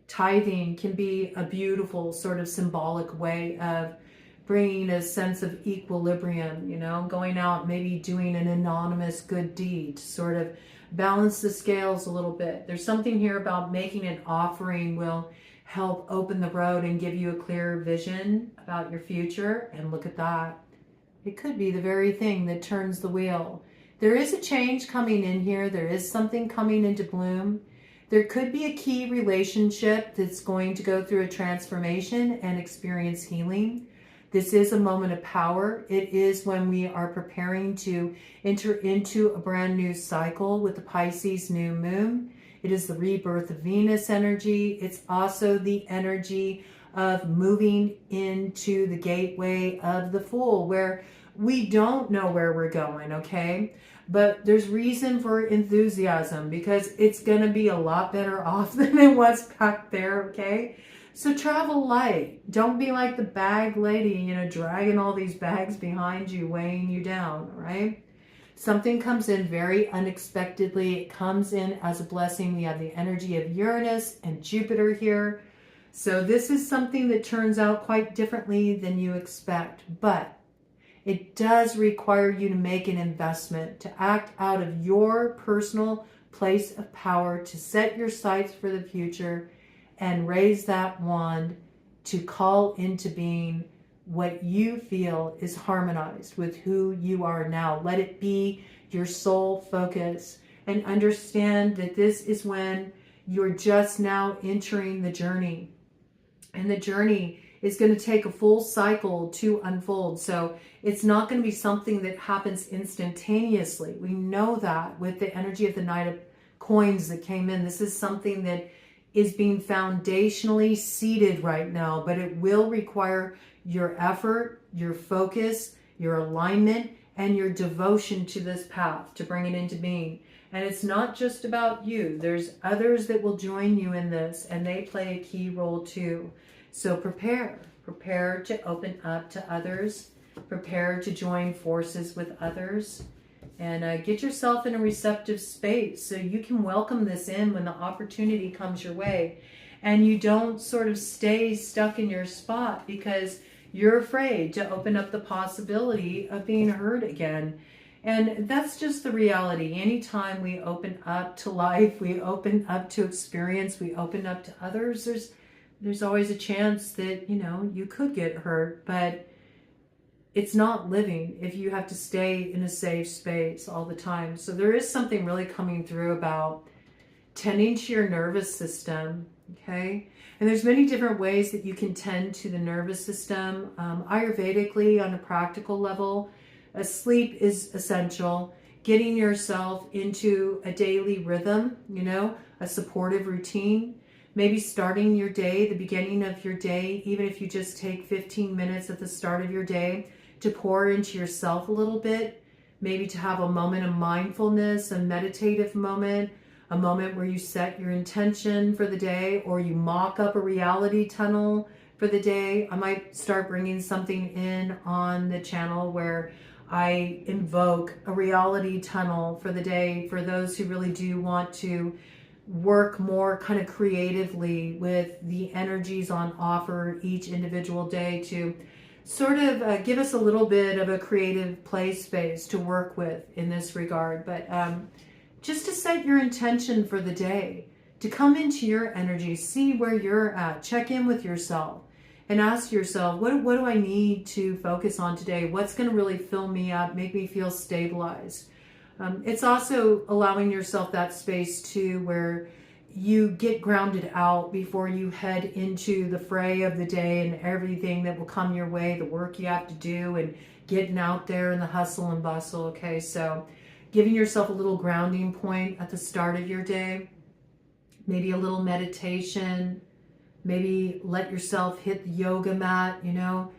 Tithing can be a beautiful sort of symbolic way of bringing a sense of equilibrium, you know, going out, maybe doing an anonymous good deed to sort of balance the scales a little bit. There's something here about making an offering will help open the road and give you a clearer vision about your future. And look at that. It could be the very thing that turns the wheel. There is a change coming in here. There is something coming into bloom. There could be a key relationship that's going to go through a transformation and experience healing. This is a moment of power. It is when we are preparing to enter into a brand new cycle with the Pisces new moon. It is the rebirth of Venus energy. It's also the energy of moving into the gateway of the Fool, where we don't know where we're going, okay? But there's reason for enthusiasm because it's going to be a lot better off than it was back there, okay? So travel light. Don't be like the bag lady, you know, dragging all these bags behind you, weighing you down, right? Something comes in very unexpectedly. It comes in as a blessing. We have the energy of Uranus and Jupiter here. So this is something that turns out quite differently than you expect. But it does require you to make an investment, to act out of your personal place of power, to set your sights for the future and raise that wand to call into being what you feel is harmonized with who you are now. Let it be your sole focus, and understand that this is when you're just now entering the journey. And the journey is going to take a full cycle to unfold. So it's not going to be something that happens instantaneously. We know that with the energy of the Knight of Coins that came in. This is something that is being foundationally seated right now, but it will require your effort, your focus, your alignment, and your devotion to this path to bring it into being. And it's not just about you. There's others that will join you in this, and they play a key role too. So prepare to open up to others, prepare to join forces with others, and get yourself in a receptive space so you can welcome this in when the opportunity comes your way, and you don't sort of stay stuck in your spot because you're afraid to open up the possibility of being heard again. And that's just the reality. Anytime we open up to life, we open up to experience, we open up to others, there's always a chance that, you know, you could get hurt, but it's not living if you have to stay in a safe space all the time. So there is something really coming through about tending to your nervous system, okay? And there's many different ways that you can tend to the nervous system. Ayurvedically, on a practical level, sleep is essential. Getting yourself into a daily rhythm, you know, a supportive routine. Maybe starting your day, the beginning of your day, even if you just take 15 minutes at the start of your day, to pour into yourself a little bit, maybe to have a moment of mindfulness, a meditative moment, a moment where you set your intention for the day, or you mock up a reality tunnel for the day. I might start bringing something in on the channel where I invoke a reality tunnel for the day for those who really do want to work more kind of creatively with the energies on offer each individual day to sort of give us a little bit of a creative play space to work with in this regard. But just to set your intention for the day, to come into your energy, see where you're at, check in with yourself and ask yourself, what do I need to focus on today? What's going to really fill me up, make me feel stabilized? It's also allowing yourself that space too, where you get grounded out before you head into the fray of the day and everything that will come your way, the work you have to do, and getting out there in the hustle and bustle. Okay, so giving yourself a little grounding point at the start of your day, maybe a little meditation, maybe let yourself hit the yoga mat, you know,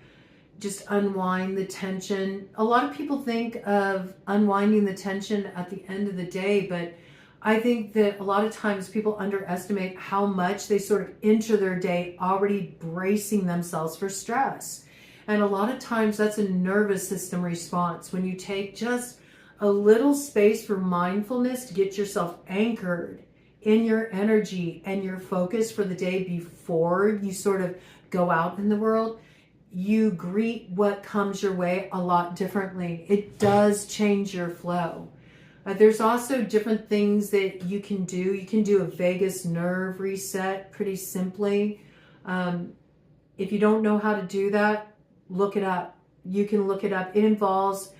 just unwind the tension. A lot of people think of unwinding the tension at the end of the day, but I think that a lot of times people underestimate how much they sort of enter their day already bracing themselves for stress. And a lot of times that's a nervous system response. When you take just a little space for mindfulness to get yourself anchored in your energy and your focus for the day before you sort of go out in the world, you greet what comes your way a lot differently. It does change your flow. There's also different things that you can do. You can do a vagus nerve reset pretty simply. If you don't know how to do that, look it up. You can look it up. It involves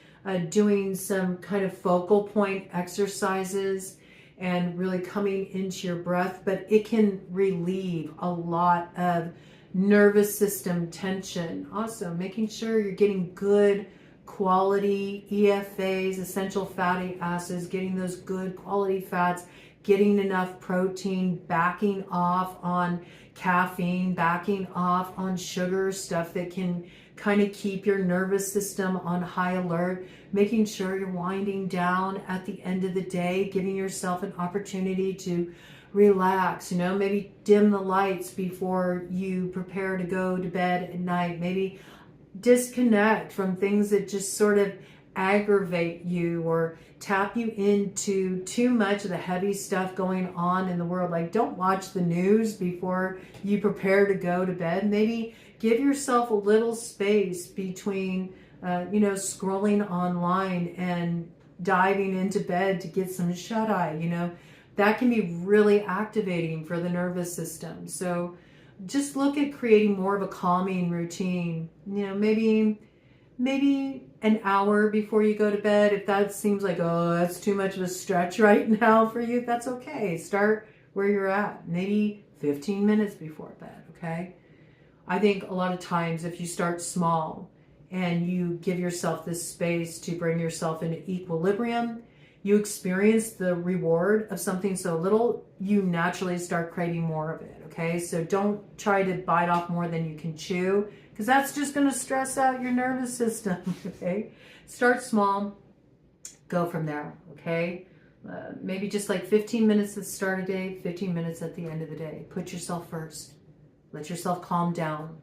doing some kind of focal point exercises and really coming into your breath, but it can relieve a lot of nervous system tension. Also, making sure you're getting good quality EFAs, essential fatty acids, getting those good quality fats, getting enough protein, backing off on caffeine, backing off on sugar, stuff that can kind of keep your nervous system on high alert, making sure you're winding down at the end of the day, giving yourself an opportunity to relax, you know, maybe dim the lights before you prepare to go to bed at night, maybe disconnect from things that just sort of aggravate you or tap you into too much of the heavy stuff going on in the world. Like, don't watch the news before you prepare to go to bed. Maybe give yourself a little space between scrolling online and diving into bed to get some shut-eye. You know, that can be really activating for the nervous system. So just look at creating more of a calming routine. You know, maybe an hour before you go to bed. If that seems like, oh, that's too much of a stretch right now for you, that's okay. Start where you're at. Maybe 15 minutes before bed, okay? I think a lot of times if you start small and you give yourself this space to bring yourself into equilibrium, you experience the reward of something so little, you naturally start craving more of it, okay? So don't try to bite off more than you can chew, because that's just going to stress out your nervous system, okay? Start small, go from there, okay? Maybe just like 15 minutes at the start of the day, 15 minutes at the end of the day. Put yourself first. Let yourself calm down.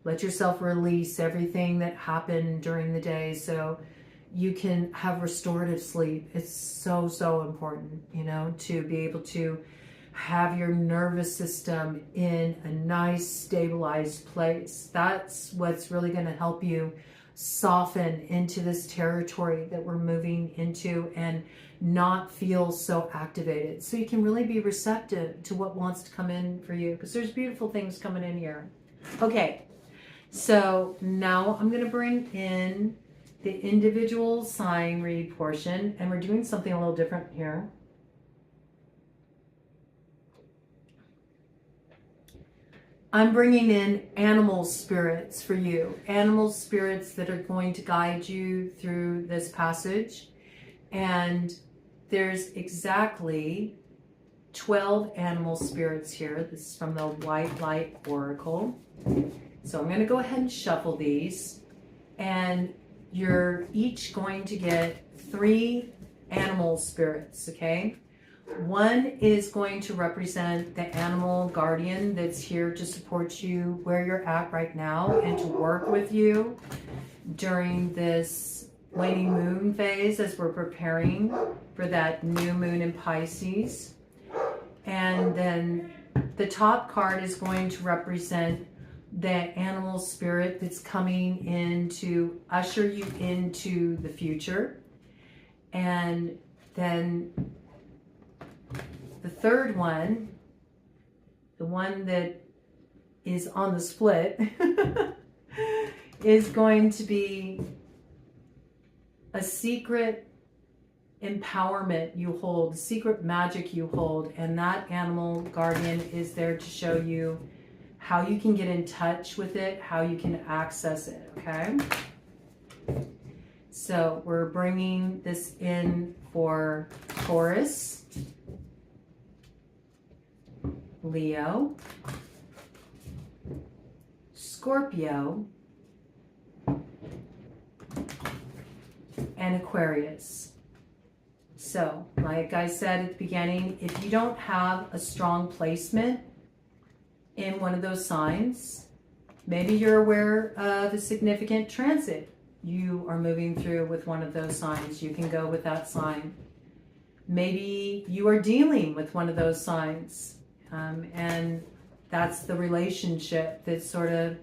Let yourself release everything that happened during the day so you can have restorative sleep. It's so, so important, you know, to be able to have your nervous system in a nice, stabilized place. That's what's really going to help you soften into this territory that we're moving into and not feel so activated. So you can really be receptive to what wants to come in for you, because there's beautiful things coming in here. Okay, so now I'm going to bring in the individual sign read portion, and we're doing something a little different here. I'm bringing in animal spirits for you, animal spirits that are going to guide you through this passage. And there's exactly 12 animal spirits here. This is from the White Light Oracle. So I'm going to go ahead and shuffle these, and you're each going to get 3 animal spirits, okay? One is going to represent the animal guardian that's here to support you where you're at right now and to work with you during this waning moon phase as we're preparing for that new moon in Pisces. And then the top card is going to represent the animal spirit that's coming in to usher you into the future. And then the third one, the one that is on the split, is going to be a secret empowerment you hold, secret magic you hold, and that animal guardian is there to show you how you can get in touch with it, how you can access it, okay? So we're bringing this in for Taurus, Leo, Scorpio, and Aquarius. So, like I said at the beginning, if you don't have a strong placement in one of those signs, maybe you're aware of a significant transit you are moving through with one of those signs. You can go with that sign. Maybe you are dealing with one of those signs, and that's the relationship that's sort of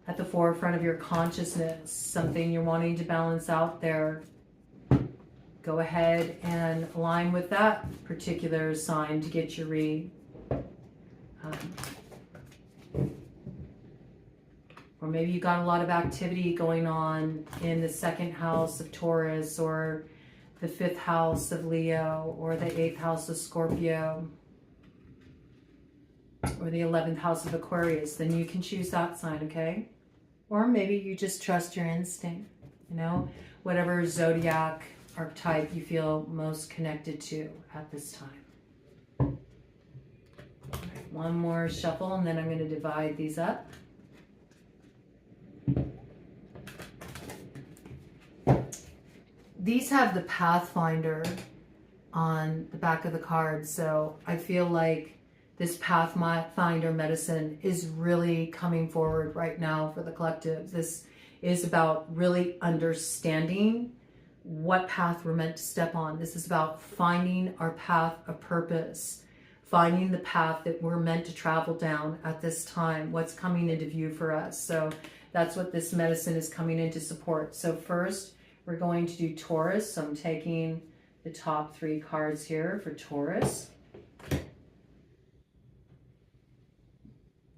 at the forefront of your consciousness, something you're wanting to balance out there. Go ahead and align with that particular sign to get your read. Or maybe you got a lot of activity going on in the 2nd house of Taurus, or the 5th house of Leo, or the 8th house of Scorpio, or the 11th house of Aquarius. Then you can choose that sign, okay? Or maybe you just trust your instinct, you know, whatever zodiac archetype you feel most connected to at this time. All right, one more shuffle, and then I'm going to divide these up. These have the Pathfinder on the back of the card, so I feel like this Pathfinder medicine is really coming forward right now for the collective. This is about really understanding what path we're meant to step on. This is about finding our path of purpose, finding the path that we're meant to travel down at this time, what's coming into view for us. So that's what this medicine is coming in to support. So first, we're going to do Taurus. So I'm taking the top 3 cards here for Taurus.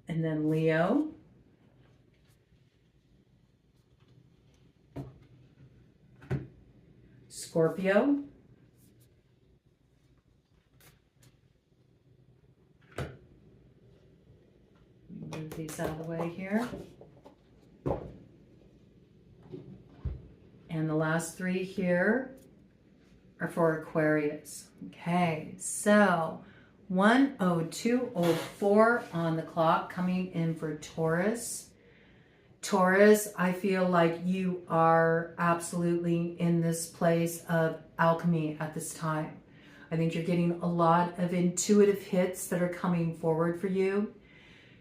And then Leo. Scorpio. Move these out of the way here. And the last 3 here are for Aquarius. Okay, so 1:02:04 on the clock, coming in for Taurus. Taurus, I feel like you are absolutely in this place of alchemy at this time. I think you're getting a lot of intuitive hits that are coming forward for you.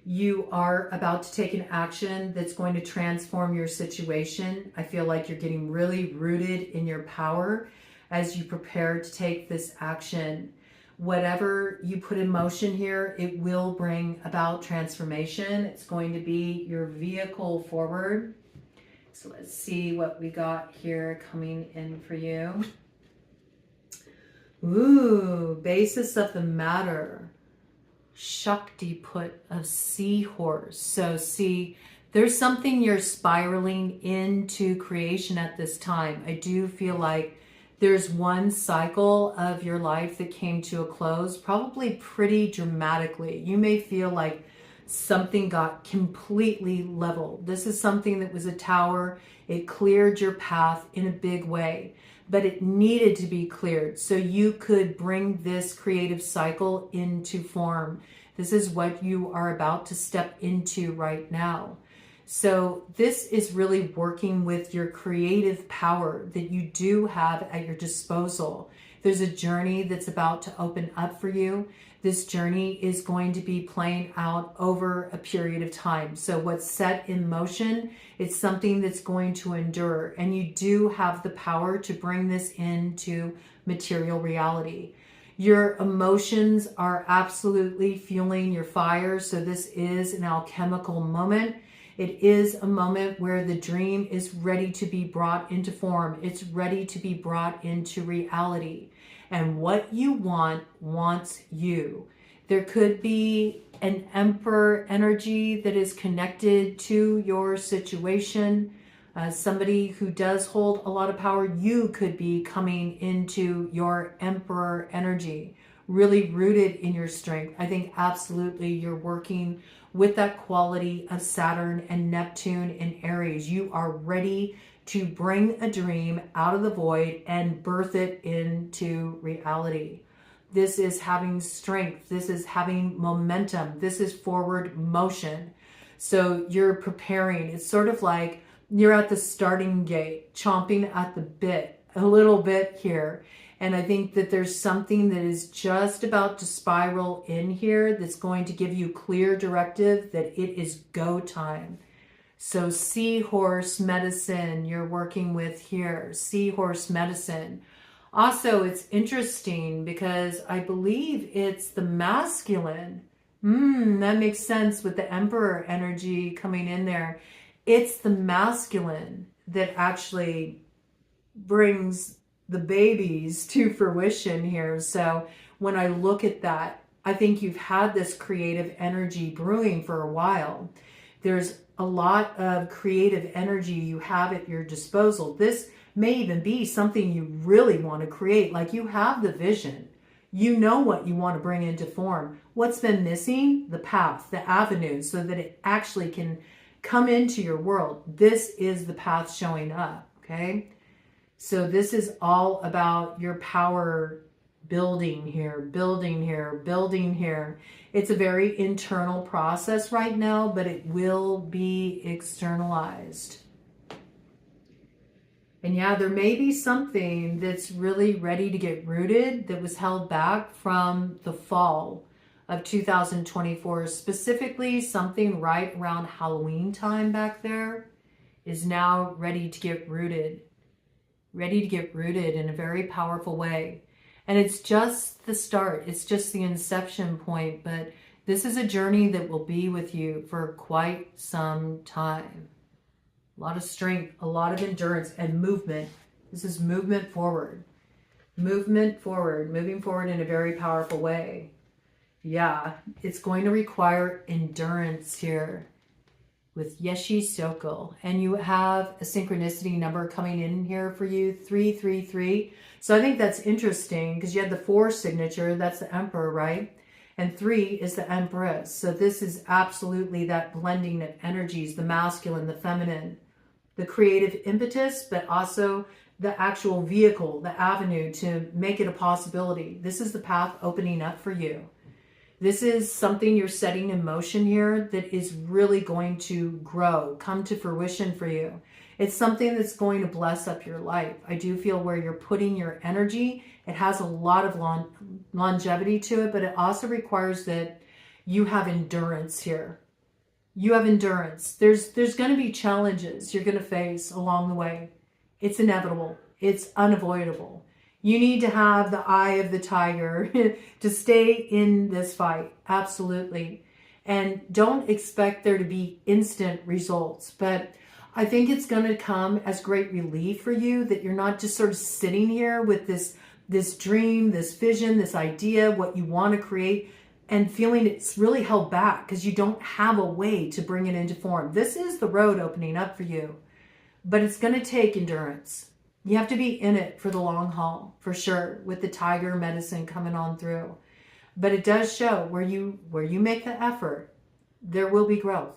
You are about to take an action that's going to transform your situation. I feel like you're getting really rooted in your power as you prepare to take this action. Whatever you put in motion here, it will bring about transformation. It's going to be your vehicle forward. So let's see what we got here coming in for you. Ooh, basis of the matter. Shakti put of seahorse. So see, there's something you're spiraling into creation at this time. I do feel like there's one cycle of your life that came to a close, probably pretty dramatically. You may feel like something got completely leveled. This is something that was a tower. It cleared your path in a big way, but it needed to be cleared so you could bring this creative cycle into form. This is what you are about to step into right now. So this is really working with your creative power that you do have at your disposal. There's a journey that's about to open up for you. This journey is going to be playing out over a period of time. So what's set in motion, it's something that's going to endure. And you do have the power to bring this into material reality. Your emotions are absolutely fueling your fire. So this is an alchemical moment. It is a moment where the dream is ready to be brought into form. It's ready to be brought into reality. And what you want wants you. There could be an emperor energy that is connected to your situation. Somebody who does hold a lot of power, you could be coming into your Emperor energy, really rooted in your strength. I think absolutely you're working with that quality of Saturn and Neptune and Aries. You are ready to bring a dream out of the void and birth it into reality. This is having strength. This is having momentum. This is forward motion. So you're preparing. It's sort of like you're at the starting gate, chomping at the bit a little bit here. And I think that there's something that is just about to spiral in here that's going to give you clear directive that it is go time. So seahorse medicine you're working with here, seahorse medicine. Also, it's interesting because I believe it's the masculine. That makes sense with the Emperor energy coming in there. It's the masculine that actually brings the babies to fruition here. So when I look at that, I think you've had this creative energy brewing for a while. There's a lot of creative energy you have at your disposal. This may even be something you really want to create. Like you have the vision. You know what you want to bring into form. What's been missing? The path, the avenue, so that it actually can come into your world. This is the path showing up, okay? So this is all about your power building here, building here, building here. It's a very internal process right now, but it will be externalized. And yeah, there may be something that's really ready to get rooted that was held back from the fall of 2024, specifically something right around Halloween time back there is now ready to get rooted in a very powerful way. And it's just the start. It's just the inception point, but this is a journey that will be with you for quite some time. A lot of strength, a lot of endurance and movement. This is movement forward, moving forward in a very powerful way. Yeah, it's going to require endurance here with Yeshi Sokol. And you have a synchronicity number coming in here for you, 333. So I think that's interesting because you had the 4 signature, that's the Emperor, right? And 3 is the Empress. So this is absolutely that blending of energies, the masculine, the feminine, the creative impetus, but also the actual vehicle, the avenue to make it a possibility. This is the path opening up for you. This is something you're setting in motion here that is really going to grow, come to fruition for you. It's something that's going to bless up your life. I do feel where you're putting your energy, it has a lot of longevity to it, but it also requires that you have endurance here. You have endurance. There's going to be challenges you're going to face along the way. It's inevitable. It's unavoidable. You need to have the eye of the tiger to stay in this fight. Absolutely. And don't expect there to be instant results. But I think it's going to come as great relief for you that you're not just sort of sitting here with this dream, this vision, this idea, what you want to create, and feeling it's really held back because you don't have a way to bring it into form. This is the road opening up for you. But it's going to take endurance. You have to be in it for the long haul, for sure, with the tiger medicine coming on through. But it does show where you make the effort, there will be growth.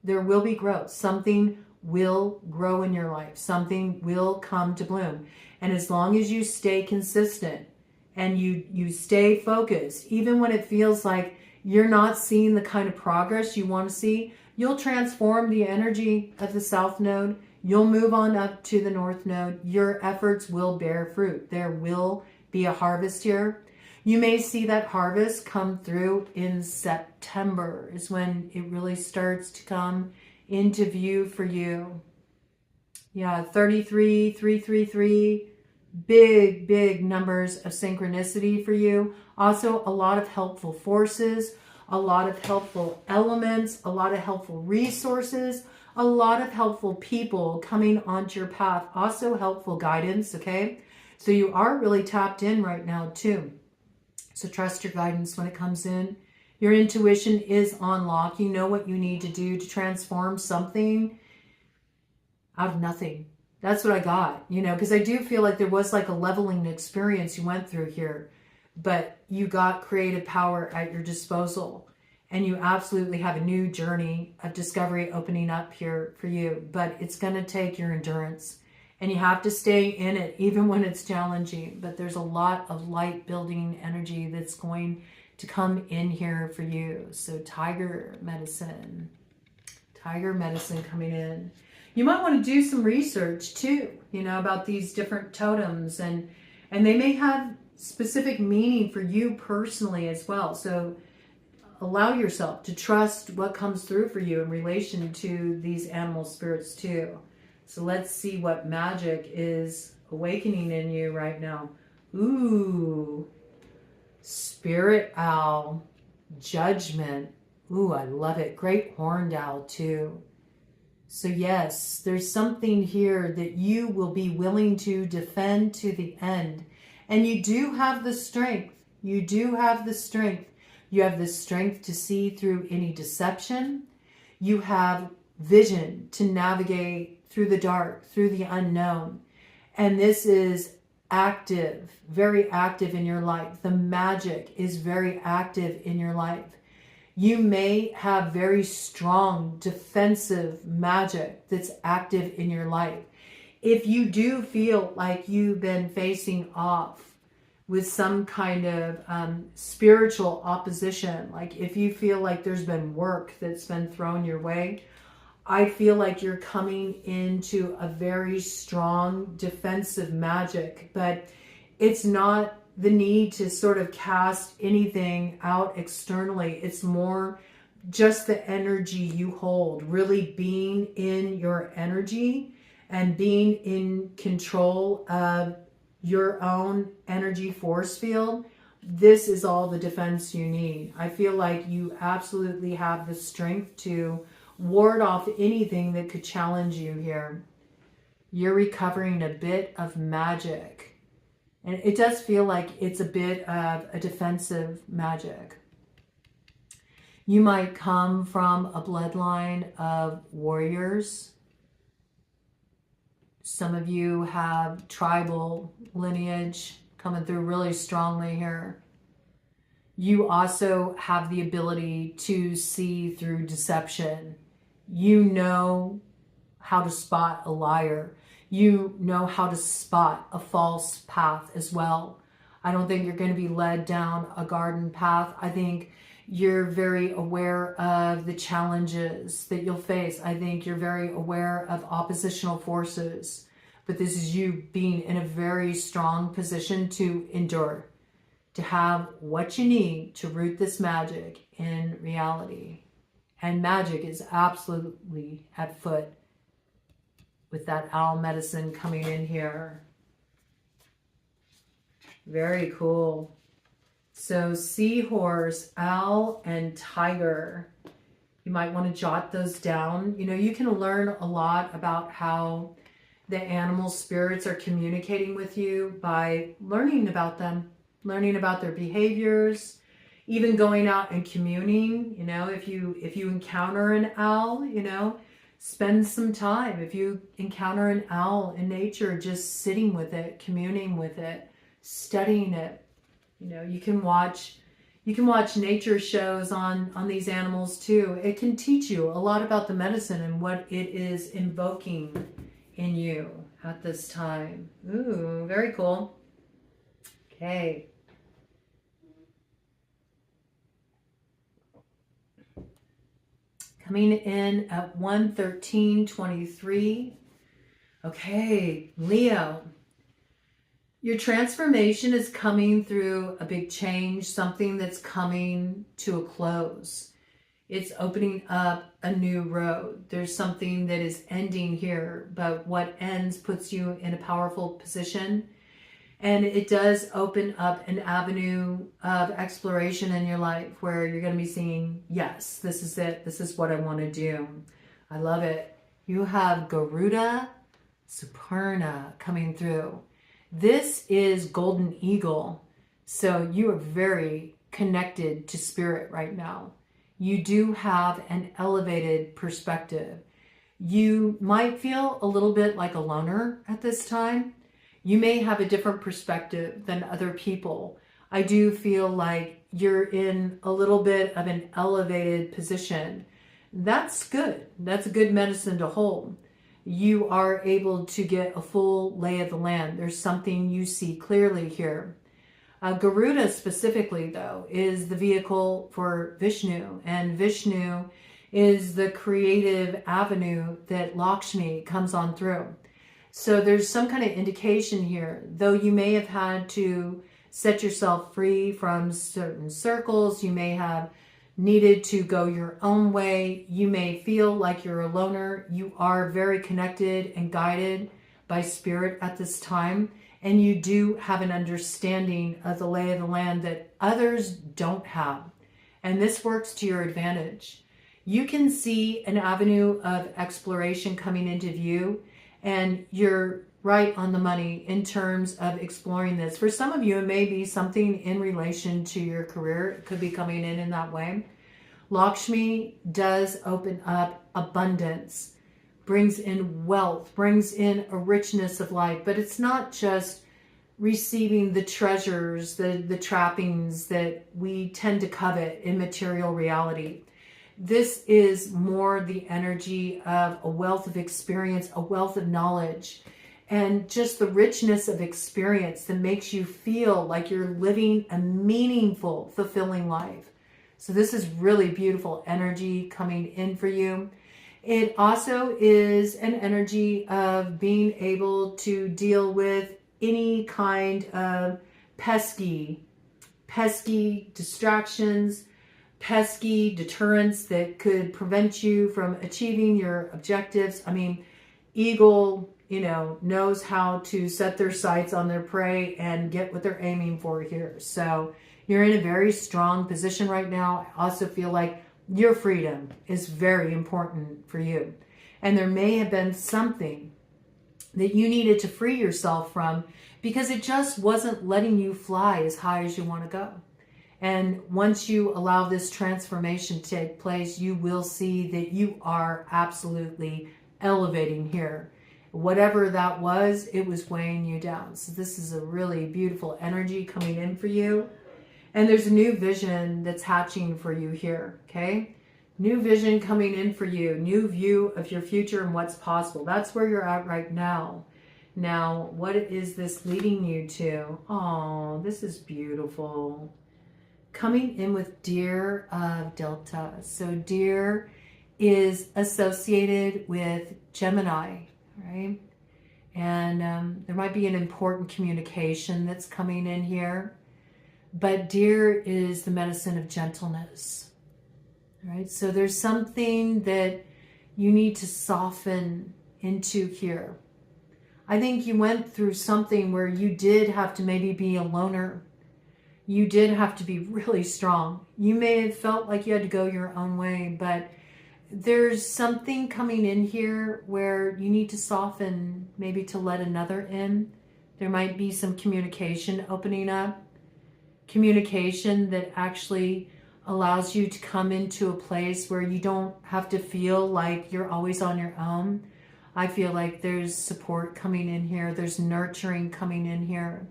There will be growth. Something will grow in your life. Something will come to bloom. And as long as you stay consistent and you stay focused, even when it feels like you're not seeing the kind of progress you want to see, you'll transform the energy of the South Node. You'll move on up to the North Node. Your efforts will bear fruit. There will be a harvest here. You may see that harvest come through in September is when it really starts to come into view for you. Yeah, 33, 333, big numbers of synchronicity for you. Also, a lot of helpful forces, a lot of helpful elements, a lot of helpful resources, a lot of helpful people coming onto your path. Also helpful guidance, okay? So you are really tapped in right now too. So trust your guidance when it comes in. Your intuition is on lock. You know what you need to do to transform something. out of nothing. That's what I got, you know, because I do feel like there was like a leveling experience you went through here, but you got creative power at your disposal, and you absolutely have a new journey of discovery opening up here for you. But it's going to take your endurance, and you have to stay in it even when it's challenging. But there's a lot of light building energy that's going to come in here for you. So tiger medicine coming in. You might want to do some research too, you know, about these different totems, and they may have specific meaning for you personally as well. So allow yourself to trust what comes through for you in relation to these animal spirits too. So let's see what magic is awakening in you right now. Ooh, spirit owl, judgment. Ooh, I love it. Great horned owl too. So yes, there's something here that you will be willing to defend to the end. And you do have the strength. You do have the strength. You have the strength to see through any deception. You have vision to navigate through the dark, through the unknown. And this is active, very active in your life. The magic is very active in your life. You may have very strong defensive magic that's active in your life. If you do feel like you've been facing off with some kind of spiritual opposition, like if you feel like there's been work that's been thrown your way, I feel like you're coming into a very strong defensive magic, but it's not the need to sort of cast anything out externally. It's more just the energy you hold, really being in your energy and being in control of your own energy force field. This is all the defense you need. I feel like you absolutely have the strength to ward off anything that could challenge you here. You're recovering a bit of magic. And it does feel like it's a bit of a defensive magic. You might come from a bloodline of warriors. Some of you have tribal lineage coming through really strongly here. You also have the ability to see through deception. You know how to spot a liar. You know how to spot a false path as well. I don't think you're going to be led down a garden path. I think you're very aware of the challenges that you'll face. I think you're very aware of oppositional forces. But this is you being in a very strong position to endure, to have what you need to root this magic in reality. And magic is absolutely at foot with that owl medicine coming in here. Very cool. So seahorse, owl, and tiger. You might want to jot those down. You know, you can learn a lot about how the animal spirits are communicating with you by learning about them, learning about their behaviors, even going out and communing. You know, if you encounter an owl, you know, spend some time. If you encounter an owl in nature, just sitting with it, communing with it, studying it. You know, you can watch nature shows on these animals too. It can teach you a lot about the medicine and what it is invoking in you at this time. Ooh, very cool. Okay. Coming in at 113.23. Okay, Leo. Your transformation is coming through a big change, something that's coming to a close. It's opening up a new road. There's something that is ending here, but what ends puts you in a powerful position. And it does open up an avenue of exploration in your life where you're going to be seeing, yes, this is it. This is what I want to do. I love it. You have Garuda Superna coming through. This is Golden Eagle. So you are very connected to spirit right now. You do have an elevated perspective. You might feel a little bit like a loner at this time. You may have a different perspective than other people. I do feel like you're in a little bit of an elevated position. That's good. That's a good medicine to hold. You are able to get a full lay of the land. There's something you see clearly here. Garuda specifically, though, is the vehicle for Vishnu, and Vishnu is the creative avenue that Lakshmi comes on through. So there's some kind of indication here, though you may have had to set yourself free from certain circles, you may have needed to go your own way, you may feel like you're a loner, you are very connected and guided by spirit at this time, and you do have an understanding of the lay of the land that others don't have. And this works to your advantage. You can see an avenue of exploration coming into view, and you're right on the money in terms of exploring this. For some of you, it may be something in relation to your career. It could be coming in that way. Lakshmi does open up abundance, brings in wealth, brings in a richness of life, but it's not just receiving the treasures, the trappings that we tend to covet in material reality. This is more the energy of a wealth of experience, a wealth of knowledge, and just the richness of experience that makes you feel like you're living a meaningful, fulfilling life. So this is really beautiful energy coming in for you. It also is an energy of being able to deal with any kind of pesky distractions, pesky deterrents that could prevent you from achieving your objectives. I mean, eagle, knows how to set their sights on their prey and get what they're aiming for here. So you're in a very strong position right now. I also feel like your freedom is very important for you. And there may have been something that you needed to free yourself from because it just wasn't letting you fly as high as you want to go. And once you allow this transformation to take place, you will see that you are absolutely elevating here. Whatever that was, it was weighing you down. So this is a really beautiful energy coming in for you. And there's a new vision that's hatching for you here, okay? New vision coming in for you, new view of your future and what's possible. That's where you're at right now. Now, what is this leading you to? Oh, this is beautiful. Coming in with Deer of Delta. So Deer is associated with Gemini, right? And there might be an important communication that's coming in here. But Deer is the medicine of gentleness, right? So there's something that you need to soften into here. I think you went through something where you did have to maybe be a loner. You did have to be really strong. You may have felt like you had to go your own way, but there's something coming in here where you need to soften, maybe to let another in. There might be some communication opening up. Communication that actually allows you to come into a place where you don't have to feel like you're always on your own. I feel like there's support coming in here. There's nurturing coming in here.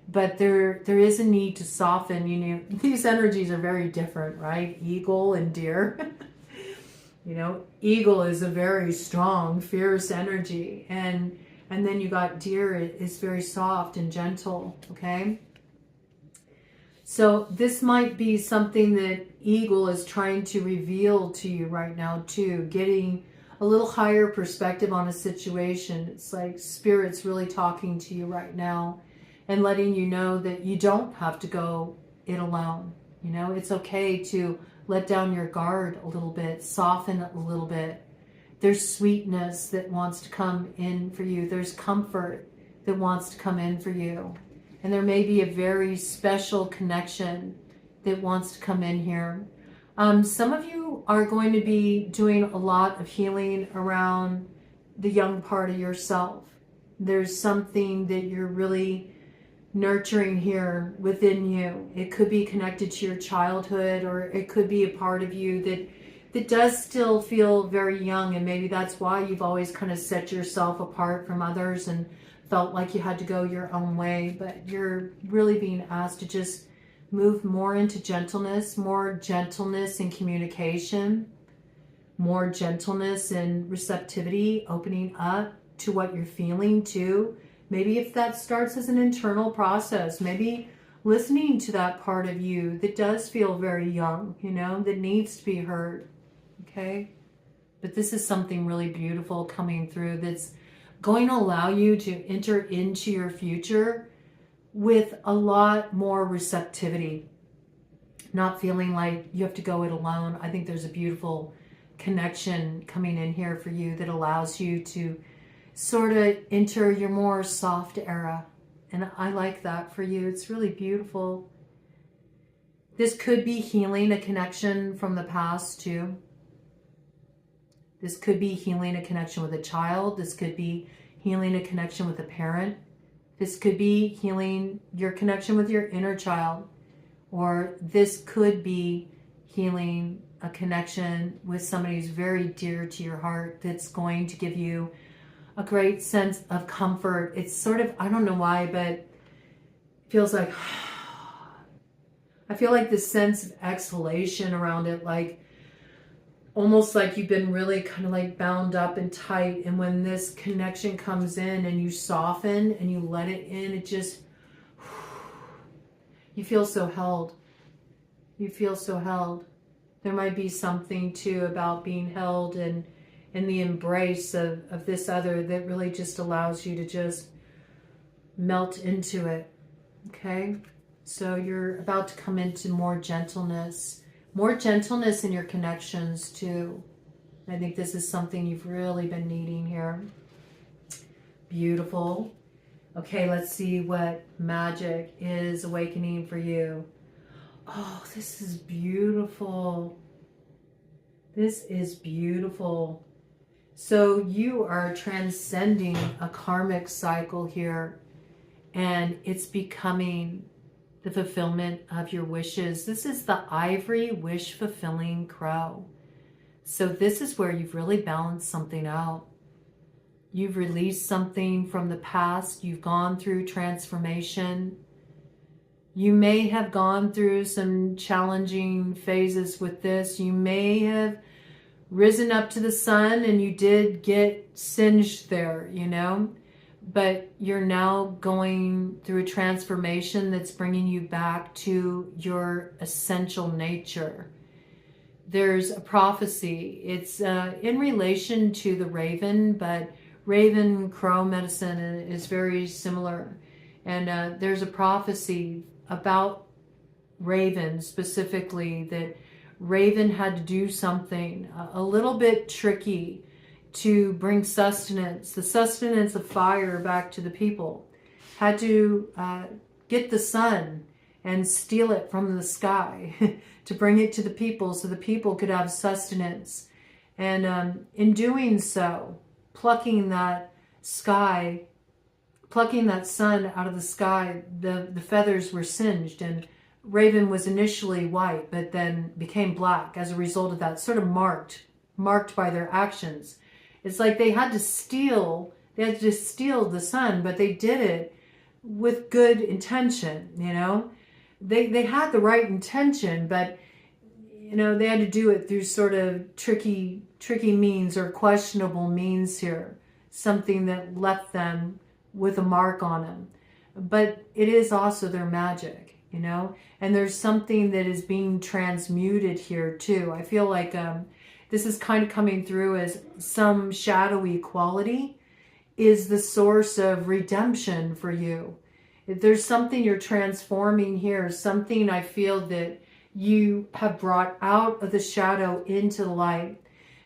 But there is a need to soften. These energies are very different, right? Eagle and Deer. Eagle is a very strong, fierce energy. And then you got Deer, it's very soft and gentle, okay? So this might be something that Eagle is trying to reveal to you right now too, getting a little higher perspective on a situation. It's like Spirit's really talking to you right now and letting you know that you don't have to go it alone. It's okay to let down your guard a little bit, soften a little bit. There's sweetness that wants to come in for you. There's comfort that wants to come in for you. And there may be a very special connection that wants to come in here. Some of you are going to be doing a lot of healing around the young part of yourself. There's something that you're really nurturing here within you. It could be connected to your childhood, or it could be a part of you that does still feel very young, and maybe that's why you've always kind of set yourself apart from others and felt like you had to go your own way. But you're really being asked to just move more into gentleness, more gentleness in communication, more gentleness and receptivity, opening up to what you're feeling too. Maybe if that starts as an internal process, maybe listening to that part of you that does feel very young, you know, that needs to be heard. Okay? But this is something really beautiful coming through that's going to allow you to enter into your future with a lot more receptivity, not feeling like you have to go it alone. I think there's a beautiful connection coming in here for you that allows you to sort of enter your more soft era. And I like that for you. It's really beautiful. This could be healing a connection from the past too. This could be healing a connection with a child. This could be healing a connection with a parent. This could be healing your connection with your inner child. Or this could be healing a connection with somebody who's very dear to your heart that's going to give you a great sense of comfort. It's sort of, I don't know why, but it feels like, I feel like this sense of exhalation around it, like almost like you've been really kind of like bound up and tight. And when this connection comes in and you soften and you let it in, it just, you feel so held. You feel so held. There might be something too about being held and in the embrace of this other that really just allows you to just melt into it. Okay? So you're about to come into more gentleness in your connections too. I think this is something you've really been needing here. Beautiful. Okay, let's see what magic is awakening for you. Oh, this is beautiful. This is beautiful. So you are transcending a karmic cycle here, and it's becoming the fulfillment of your wishes. This is the ivory wish fulfilling crow. So this is where you've really balanced something out. You've released something from the past. You've gone through transformation. You may have gone through some challenging phases with this. You may have risen up to the sun and you did get singed there, you know, but you're now going through a transformation that's bringing you back to your essential nature. There's a prophecy. It's in relation to the raven, but raven crow medicine is very similar. And there's a prophecy about raven specifically, that raven had to do something a little bit tricky to bring sustenance, the sustenance of fire, back to the people. Had to get the sun and steal it from the sky to bring it to the people so the people could have sustenance. And in doing so, plucking that sun out of the sky, the feathers were singed, and raven was initially white but then became black as a result of that, sort of marked by their actions. It's like they had to steal the sun, but they did it with good intention, you know. They had the right intention, but you know, they had to do it through sort of tricky means or questionable means here, something that left them with a mark on them. But it is also their magic, you know, and there's something that is being transmuted here too. I feel like this is kind of coming through as some shadowy quality is the source of redemption for you. If there's something you're transforming here, something I feel that you have brought out of the shadow into the light,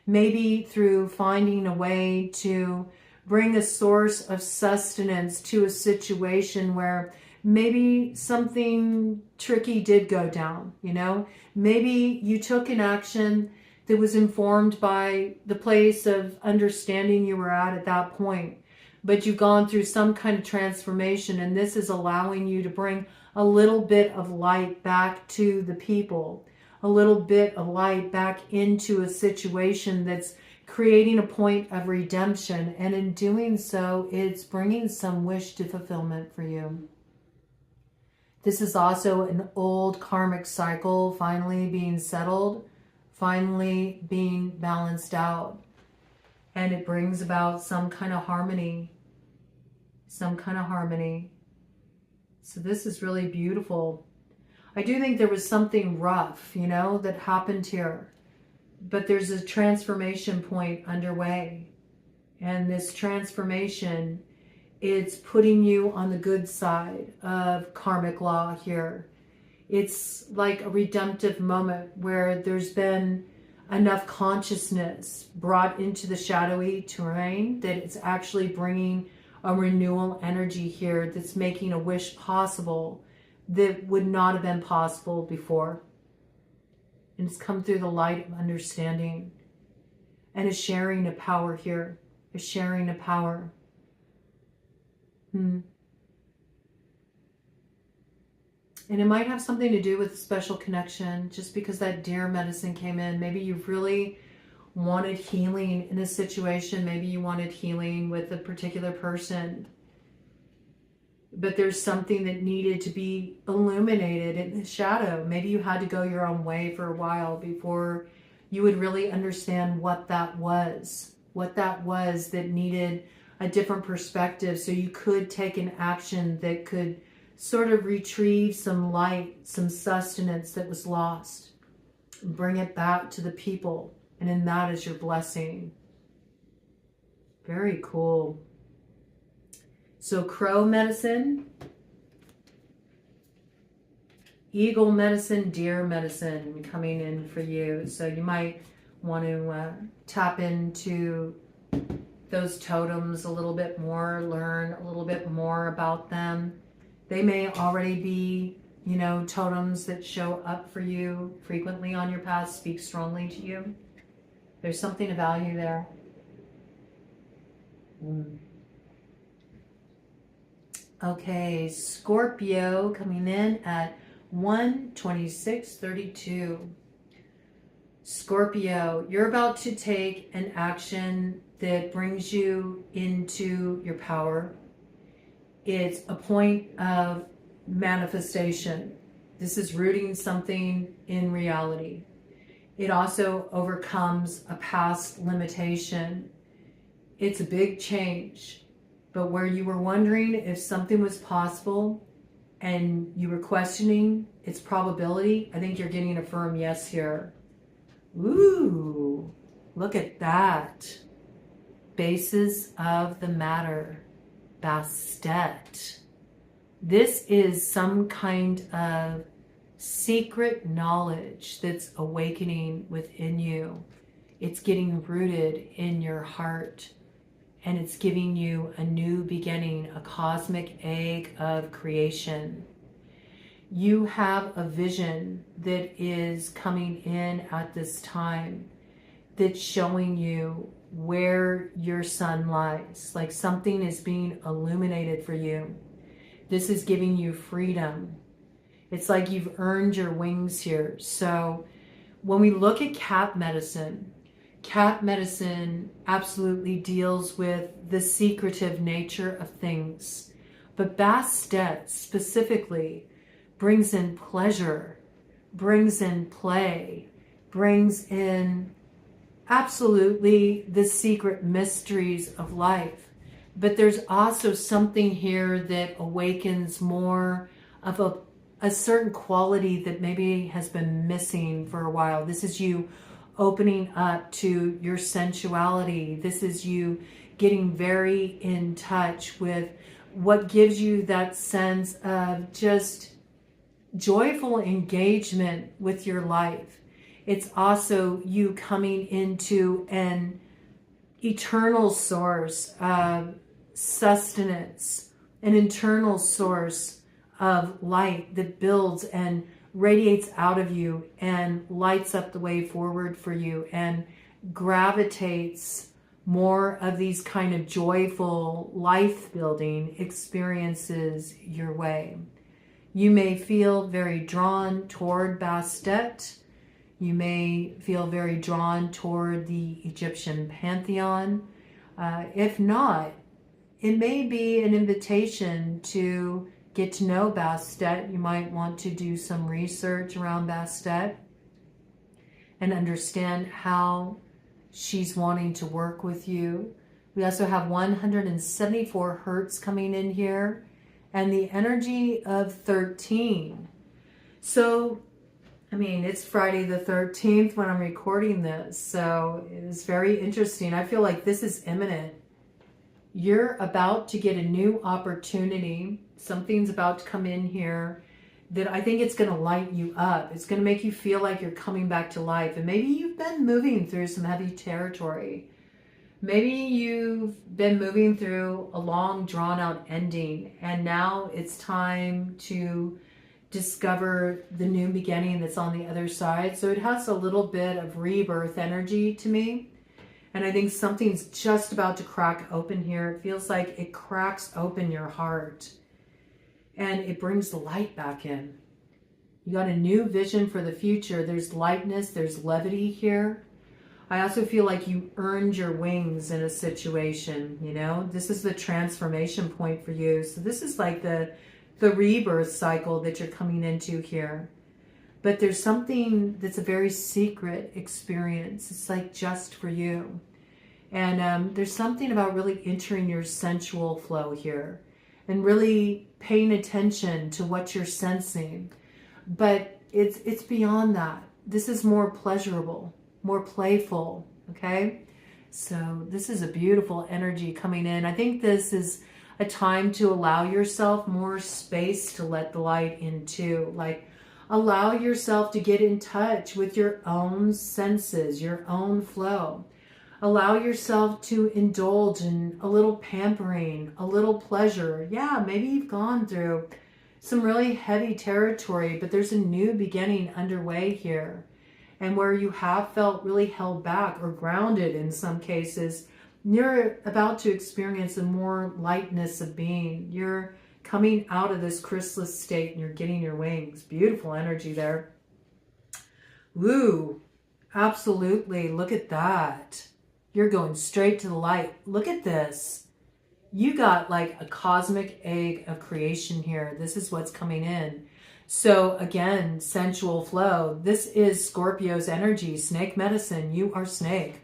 maybe through finding a way to bring a source of sustenance to a situation where maybe something tricky did go down, you know? Maybe you took an action that was informed by the place of understanding you were at that point, but you've gone through some kind of transformation, and this is allowing you to bring a little bit of light back to the people, a little bit of light back into a situation that's creating a point of redemption. And in doing so, it's bringing some wish to fulfillment for you. This is also an old karmic cycle finally being settled, finally being balanced out. And it brings about some kind of harmony. Some kind of harmony. So this is really beautiful. I do think there was something rough, you know, that happened here. But there's a transformation point underway. And this transformation, it's putting you on the good side of karmic law here. It's like a redemptive moment where there's been enough consciousness brought into the shadowy terrain that it's actually bringing a renewal energy here that's making a wish possible that would not have been possible before. And it's come through the light of understanding and a sharing of power here, a sharing of power. And it might have something to do with a special connection, just because that deer medicine came in. Maybe you've really wanted healing in a situation. Maybe you wanted healing with a particular person. But there's something that needed to be illuminated in the shadow. Maybe you had to go your own way for a while before you would really understand what that was that needed a different perspective, so you could take an action that could sort of retrieve some light, some sustenance that was lost, bring it back to the people, and in that is your blessing. Very cool. So crow medicine, eagle medicine, deer medicine coming in for you. So you might want to tap into those totems a little bit more, learn a little bit more about them. They may already be, you know, totems that show up for you frequently on your path, speak strongly to you. There's something of value there. Okay, Scorpio coming in at 126.32. Scorpio, you're about to take an action that brings you into your power. It's a point of manifestation. This is rooting something in reality. It also overcomes a past limitation. It's a big change. But where you were wondering if something was possible and you were questioning its probability, I think you're getting a firm yes here. Ooh, look at that. Basis of the matter. Bastet. This is some kind of secret knowledge that's awakening within you. It's getting rooted in your heart, and it's giving you a new beginning, a cosmic egg of creation. You have a vision that is coming in at this time that's showing you where your sun lies, like something is being illuminated for you. This is giving you freedom. It's like you've earned your wings here. So when we look at cat medicine absolutely deals with the secretive nature of things. But Bastet specifically brings in pleasure, brings in play, brings in absolutely the secret mysteries of life. But there's also something here that awakens more of a certain quality that maybe has been missing for a while. This is you opening up to your sensuality. This is you getting very in touch with what gives you that sense of just joyful engagement with your life. It's also you coming into an eternal source of sustenance, an internal source of light that builds and radiates out of you and lights up the way forward for you and gravitates more of these kind of joyful life-building experiences your way. You may feel very drawn toward Bastet. You may feel very drawn toward the Egyptian pantheon. If not, it may be an invitation to get to know Bastet. You might want to do some research around Bastet and understand how she's wanting to work with you. We also have 174 hertz coming in here and the energy of 13. So, I mean, it's Friday the 13th when I'm recording this, so it's very interesting. I feel like this is imminent. You're about to get a new opportunity. Something's about to come in here that I think it's going to light you up. It's going to make you feel like you're coming back to life. And maybe you've been moving through some heavy territory. Maybe you've been moving through a long, drawn-out ending, and now it's time to discover the new beginning that's on the other side. So it has a little bit of rebirth energy to me. And I think something's just about to crack open here. It feels like it cracks open your heart. And it brings the light back in. You got a new vision for the future. There's lightness, there's levity here. I also feel like you earned your wings in a situation, you know. This is the transformation point for you. So this is like the rebirth cycle that you're coming into here. But there's something that's a very secret experience. It's like just for you. And there's something about really entering your sensual flow here and really paying attention to what you're sensing. But it's beyond that. This is more pleasurable, more playful, okay? So this is a beautiful energy coming in. I think this is a time to allow yourself more space to let the light in too. Like, allow yourself to get in touch with your own senses, your own flow. Allow yourself to indulge in a little pampering, a little pleasure. Yeah, maybe you've gone through some really heavy territory, but there's a new beginning underway here. And where you have felt really held back or grounded in some cases, you're about to experience a more lightness of being. You're coming out of this chrysalis state and you're getting your wings. Beautiful energy there. Woo, absolutely. Look at that. You're going straight to the light. Look at this. You got like a cosmic egg of creation here. This is what's coming in. So again, sensual flow. This is Scorpio's energy. Snake medicine. You are snake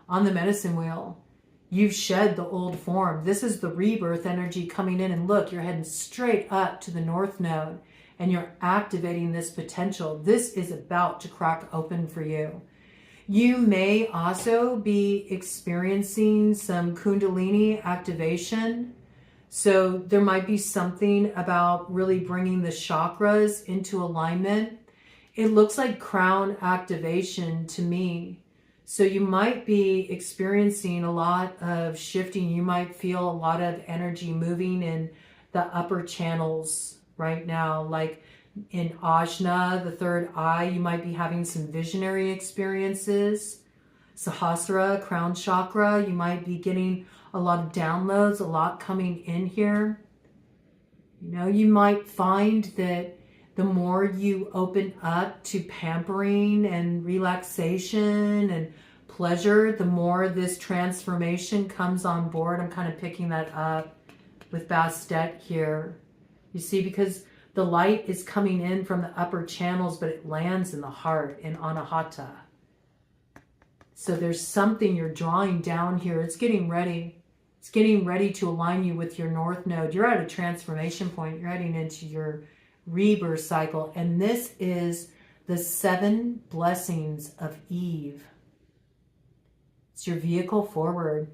on the medicine wheel. You've shed the old form. This is the rebirth energy coming in. And look, you're heading straight up to the north node and you're activating this potential. This is about to crack open for you. You may also be experiencing some Kundalini activation. So there might be something about really bringing the chakras into alignment. It looks like crown activation to me. So you might be experiencing a lot of shifting. You might feel a lot of energy moving in the upper channels right now, like in Ajna, the third eye. You might be having some visionary experiences. Sahasrara, crown chakra, you might be getting a lot of downloads, a lot coming in here. You know, you might find that the more you open up to pampering and relaxation and pleasure, the more this transformation comes on board. I'm kind of picking that up with Bastet here. You see, because the light is coming in from the upper channels, but it lands in the heart, in Anahata. So there's something you're drawing down here. It's getting ready. It's getting ready to align you with your north node. You're at a transformation point. You're heading into your rebirth cycle. And this is the 7 blessings of Eve. It's your vehicle forward.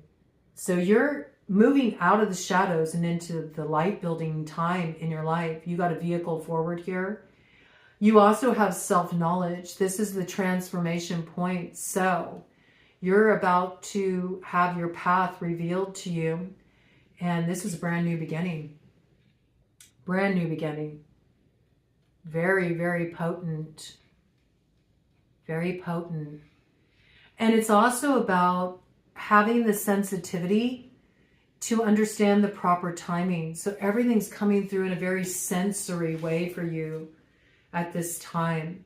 So you're moving out of the shadows and into the light building time in your life. You got a vehicle forward here. You also have self-knowledge. This is the transformation point. So you're about to have your path revealed to you. And this is a brand new beginning. Brand new beginning. Very, very potent. Very potent. And it's also about having the sensitivity to understand the proper timing. So everything's coming through in a very sensory way for you at this time.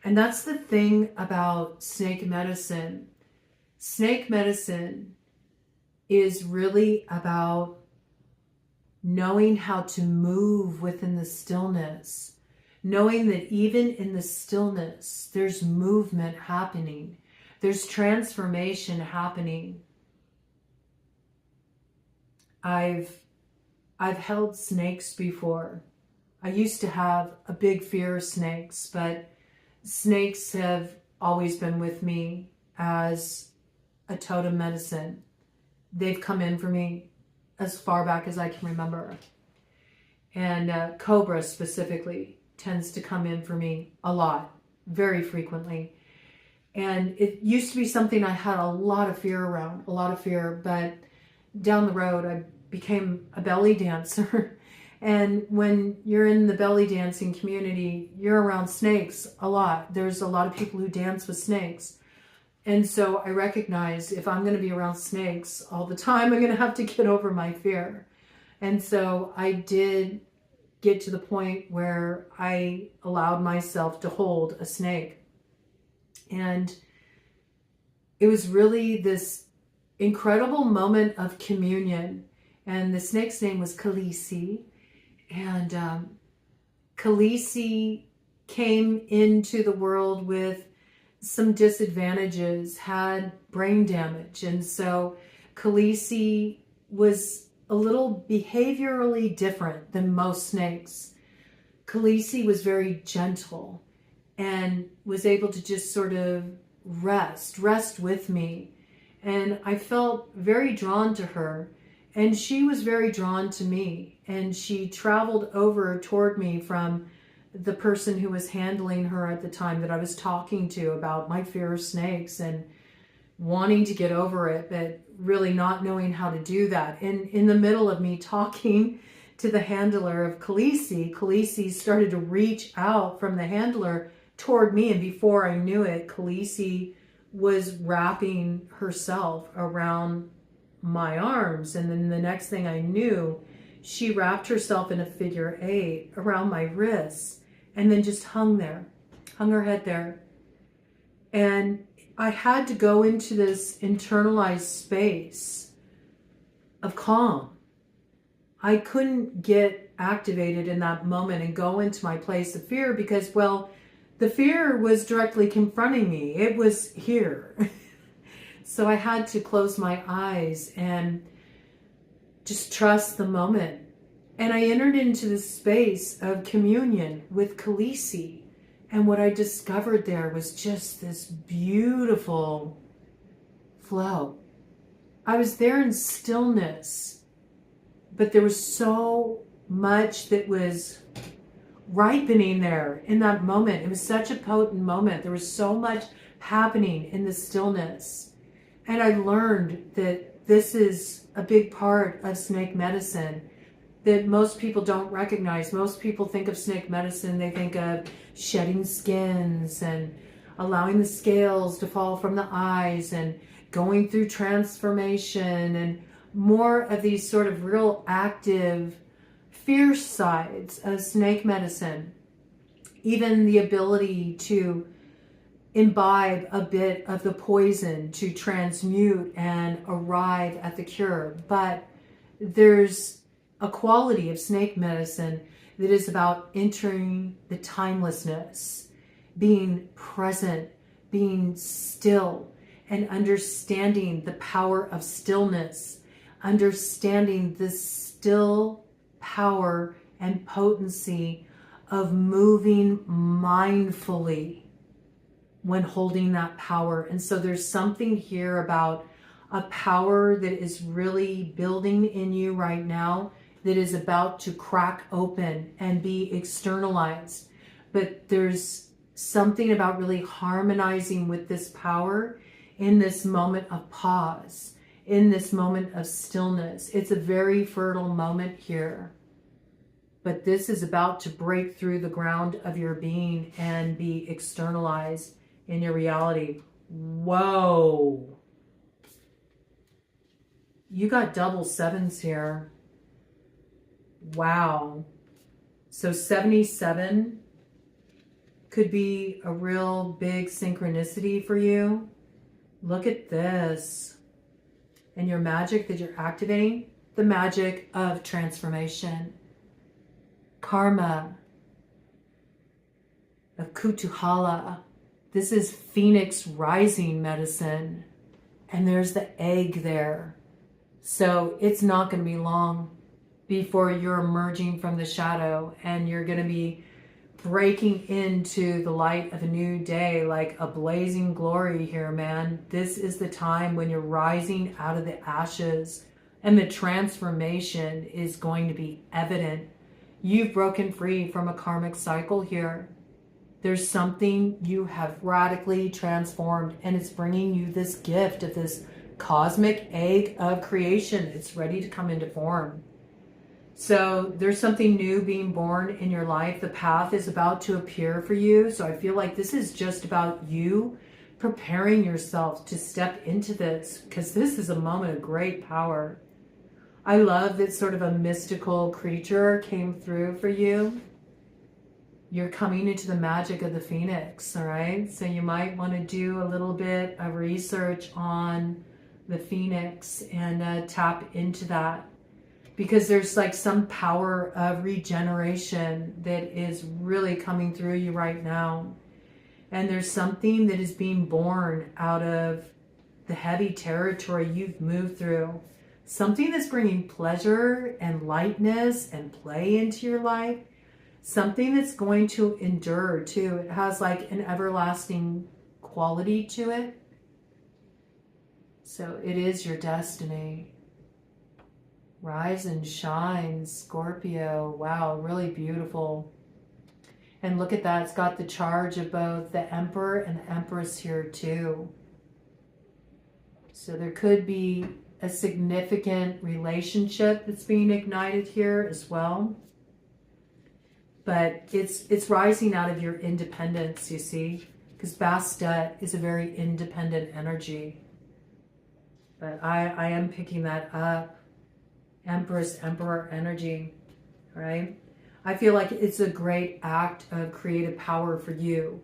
And that's the thing about snake medicine. Snake medicine is really about knowing how to move within the stillness, knowing that even in the stillness, there's movement happening. There's transformation happening. I've held snakes before. I used to have a big fear of snakes, but snakes have always been with me as a totem medicine. They've come in for me as far back as I can remember. And cobra specifically tends to come in for me a lot, very frequently. And it used to be something I had a lot of fear around, but down the road I became a belly dancer. And when you're in the belly dancing community, you're around snakes a lot. There's a lot of people who dance with snakes. And so I recognize if I'm going to be around snakes all the time, I'm going to have to get over my fear. And so I did get to the point where I allowed myself to hold a snake. And it was really this incredible moment of communion. And the snake's name was Khaleesi. And Khaleesi came into the world with some disadvantages, had brain damage. And so Khaleesi was a little behaviorally different than most snakes. Khaleesi was very gentle and was able to just sort of rest with me. And I felt very drawn to her. And she was very drawn to me. And she traveled over toward me from the person who was handling her at the time that I was talking to about my fear of snakes and wanting to get over it, but really not knowing how to do that. And in the middle of me talking to the handler of Khaleesi, Khaleesi started to reach out from the handler toward me. And before I knew it, Khaleesi was wrapping herself around my arms. And then the next thing I knew, she wrapped herself in a figure 8 around my wrists and then just hung there, hung her head there. And I had to go into this internalized space of calm. I couldn't get activated in that moment and go into my place of fear because, well, the fear was directly confronting me. It was here. So I had to close my eyes and just trust the moment. And I entered into this space of communion with Khaleesi. And what I discovered there was just this beautiful flow. I was there in stillness, but there was so much that was ripening there in that moment. It was such a potent moment. There was so much happening in the stillness. And I learned that this is a big part of snake medicine that most people don't recognize. Most people think of snake medicine, they think of shedding skins and allowing the scales to fall from the eyes and going through transformation and more of these sort of real active, fierce sides of snake medicine. Even the ability to imbibe a bit of the poison to transmute and arrive at the cure. But there's a quality of snake medicine that is about entering the timelessness, being present, being still, and understanding the power of stillness, understanding the still power and potency of moving mindfully when holding that power. And so there's something here about a power that is really building in you right now that is about to crack open and be externalized. But there's something about really harmonizing with this power in this moment of pause, in this moment of stillness. It's a very fertile moment here. But this is about to break through the ground of your being and be externalized in your reality. Whoa. You got double 7s here. Wow. So 77 could be a real big synchronicity for you. Look at this. And your magic that you're activating, the magic of transformation, karma, of Kutuhala. This is Phoenix rising medicine. And there's the egg there. So it's not going to be long before you're emerging from the shadow and you're going to be breaking into the light of a new day like a blazing glory here, man. This is the time when you're rising out of the ashes and the transformation is going to be evident. You've broken free from a karmic cycle here. There's something you have radically transformed, and it's bringing you this gift of this cosmic egg of creation. It's ready to come into form. So there's something new being born in your life. The path is about to appear for you. So I feel like this is just about you preparing yourself to step into this, because this is a moment of great power. I love that sort of a mystical creature came through for you. You're coming into the magic of the phoenix, all right? So you might want to do a little bit of research on the phoenix and tap into that, because there's like some power of regeneration that is really coming through you right now. And there's something that is being born out of the heavy territory you've moved through. Something that's bringing pleasure and lightness and play into your life. Something that's going to endure too. It has like an everlasting quality to it. So it is your destiny. Rise and shine, Scorpio. Wow, really beautiful. And look at that. It's got the charge of both the Emperor and the Empress here too. So there could be a significant relationship that's being ignited here as well. But it's rising out of your independence, you see, because Bastet is a very independent energy. But I am picking that up. Empress, Emperor energy, right? I feel like it's a great act of creative power for you.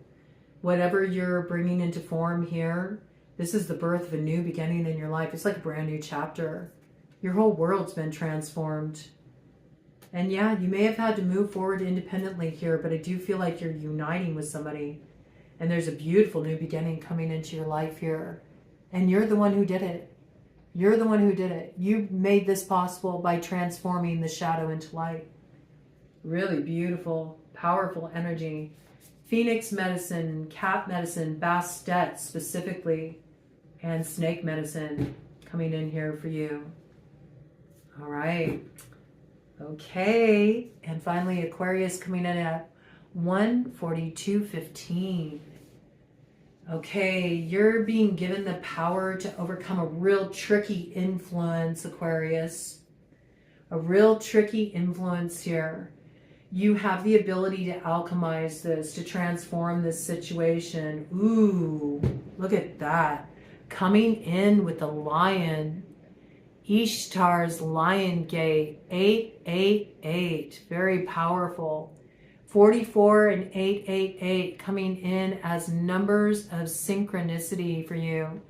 Whatever you're bringing into form here, this is the birth of a new beginning in your life. It's like a brand new chapter. Your whole world's been transformed. And yeah, you may have had to move forward independently here, but I do feel like you're uniting with somebody. And there's a beautiful new beginning coming into your life here. And you're the one who did it. You're the one who did it. You made this possible by transforming the shadow into light. Really beautiful, powerful energy. Phoenix medicine, cat medicine, Bastet specifically, and snake medicine coming in here for you. All right. Okay. And finally, Aquarius coming in at 142.15. Okay, you're being given the power to overcome a real tricky influence, Aquarius. A real tricky influence here. You have the ability to alchemize this, to transform this situation. Ooh, look at that. Coming in with the lion. Ishtar's Lion Gate, 888. Very powerful. 44 and 888 coming in as numbers of synchronicity for you.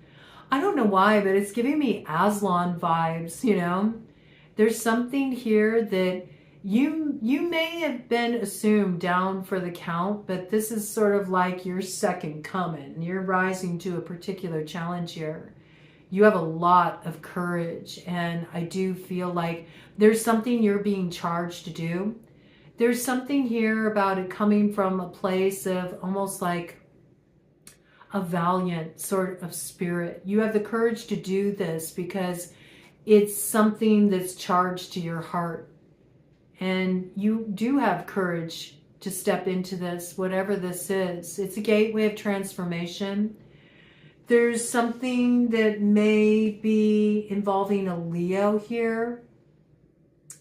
I don't know why, but it's giving me Aslan vibes, you know. There's something here that you may have been assumed down for the count, but this is sort of like your second coming. You're rising to a particular challenge here. You have a lot of courage, and I do feel like there's something you're being charged to do. There's something here about it coming from a place of almost like a valiant sort of spirit. You have the courage to do this because it's something that's charged to your heart. And you do have courage to step into this, whatever this is. It's a gateway of transformation. There's something that may be involving a Leo here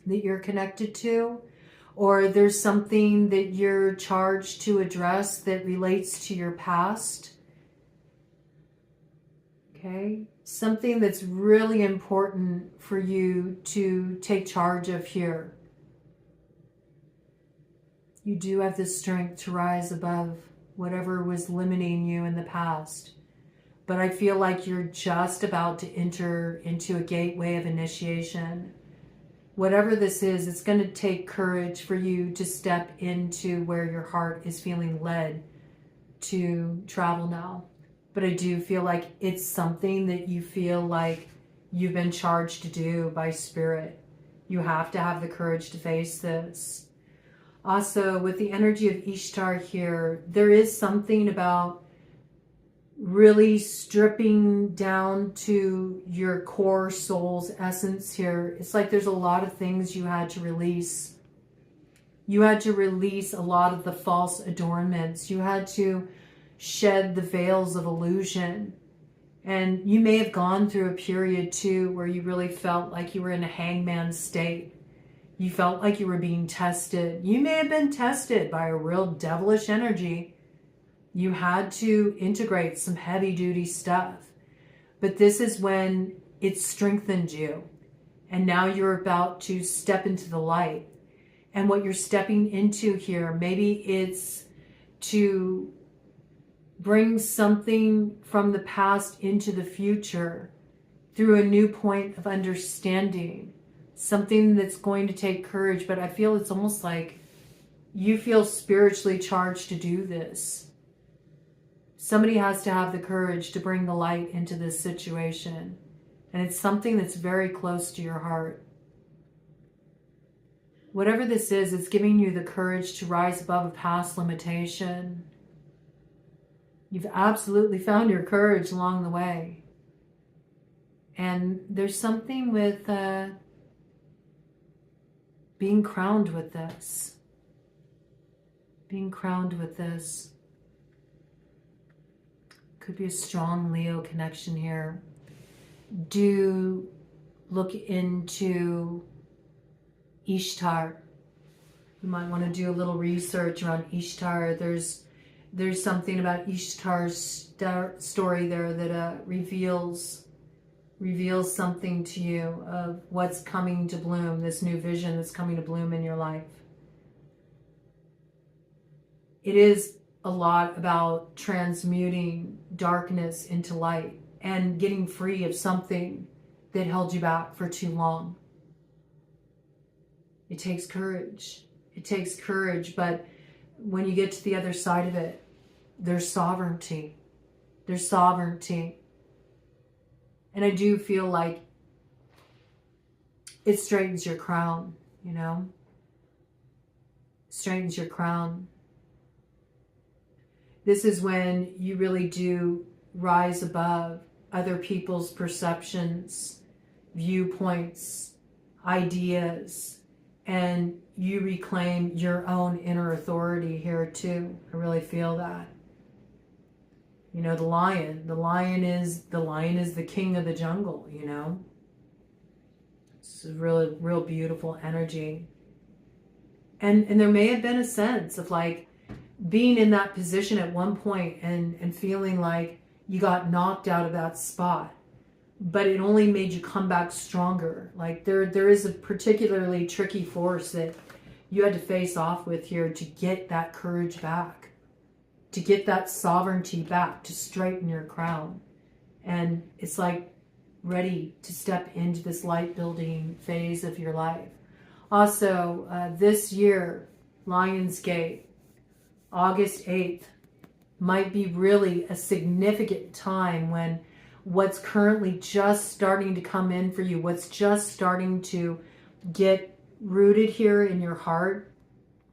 that you're connected to. Or there's something that you're charged to address that relates to your past. Okay? Something that's really important for you to take charge of here. You do have the strength to rise above whatever was limiting you in the past. But I feel like you're just about to enter into a gateway of initiation. Whatever this is, it's going to take courage for you to step into where your heart is feeling led to travel now. But I do feel like it's something that you feel like you've been charged to do by spirit. You have to have the courage to face this. Also, with the energy of Ishtar here, there is something about really stripping down to your core soul's essence here. It's like there's a lot of things you had to release. You had to release a lot of the false adornments. You had to shed the veils of illusion. And you may have gone through a period too where you really felt like you were in a hangman state. You felt like you were being tested. You may have been tested by a real devilish energy. You had to integrate some heavy duty stuff. But this is when it strengthened you. And now you're about to step into the light. And what you're stepping into here, maybe it's to bring something from the past into the future through a new point of understanding. Something that's going to take courage, but I feel it's almost like you feel spiritually charged to do this. Somebody has to have the courage to bring the light into this situation. And it's something that's very close to your heart. Whatever this is, it's giving you the courage to rise above a past limitation. You've absolutely found your courage along the way. And there's something with being crowned with this. Being crowned with this. Could be a strong Leo connection here. Do look into Ishtar. You might want to do a little research around Ishtar. There's something about Ishtar's story there that reveals something to you of what's coming to bloom, this new vision that's coming to bloom in your life. It is a lot about transmuting darkness into light and getting free of something that held you back for too long. It takes courage. It takes courage, but when you get to the other side of it, there's sovereignty. There's sovereignty. And I do feel like it straightens your crown, you know? Straightens your crown. This is when you really do rise above other people's perceptions, viewpoints, ideas, and you reclaim your own inner authority here too. I really feel that. You know, the lion is the king of the jungle, you know. It's a real beautiful energy. And there may have been a sense of like being in that position at one point and feeling like you got knocked out of that spot, but it only made you come back stronger. Like there is a particularly tricky force that you had to face off with here to get that courage back, to get that sovereignty back, to straighten your crown. And it's like ready to step into this light building phase of your life. Also, this year, Lionsgate, August 8th, might be really a significant time when what's currently just starting to come in for you, what's just starting to get rooted here in your heart,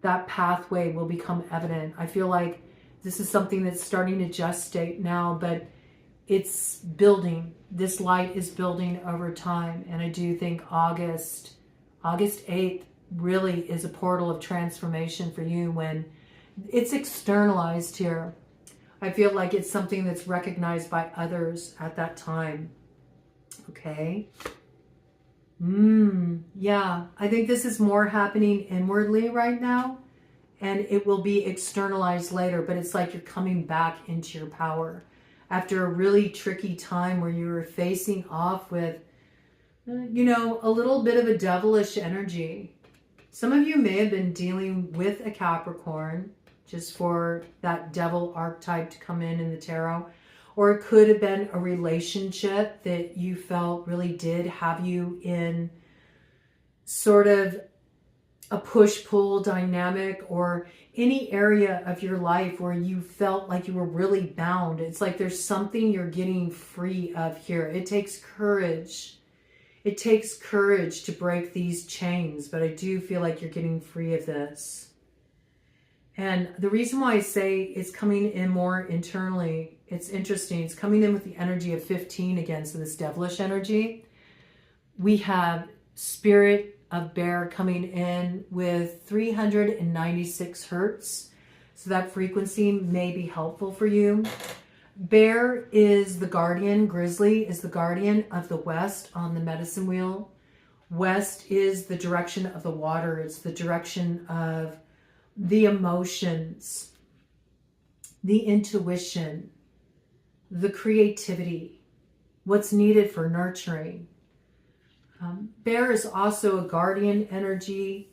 that pathway will become evident. I feel like this is something that's starting to gestate now, but it's building. This light is building over time. And I do think August 8th really is a portal of transformation for you when it's externalized here. I feel like it's something that's recognized by others at that time. Okay. Yeah, I think this is more happening inwardly right now, and it will be externalized later, but it's like you're coming back into your power after a really tricky time where you were facing off with, you know, a little bit of a devilish energy. Some of you may have been dealing with a Capricorn, just for that devil archetype to come in the tarot. Or it could have been a relationship that you felt really did have you in sort of a push-pull dynamic, or any area of your life where you felt like you were really bound. It's like there's something you're getting free of here. It takes courage. It takes courage to break these chains, but I do feel like you're getting free of this. And the reason why I say it's coming in more internally, it's interesting. It's coming in with the energy of 15 again, so this devilish energy. We have Spirit of Bear coming in with 396 hertz. So that frequency may be helpful for you. Bear is the guardian. Grizzly is the guardian of the west on the medicine wheel. West is the direction of the water. It's the direction of the emotions, the intuition, the creativity, what's needed for nurturing. Bear is also a guardian energy,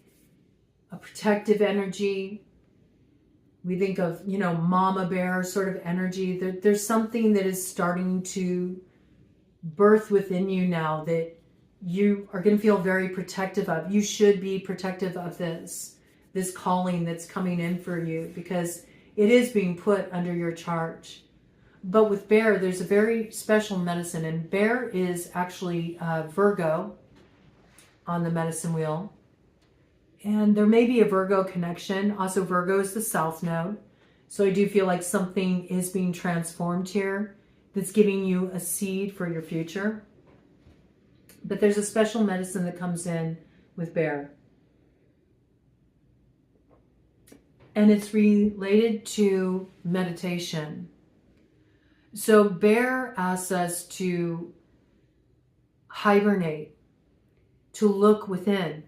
a protective energy. We think of, you know, mama bear sort of energy. There's something that is starting to birth within you now that you are going to feel very protective of. You should be protective of this calling that's coming in for you, because it is being put under your charge. But with Bear, there's a very special medicine, and Bear is actually Virgo on the medicine wheel. And there may be a Virgo connection. Also, Virgo is the south node. So I do feel like something is being transformed here that's giving you a seed for your future. But there's a special medicine that comes in with Bear. And it's related to meditation. So Bear asks us to hibernate, to look within,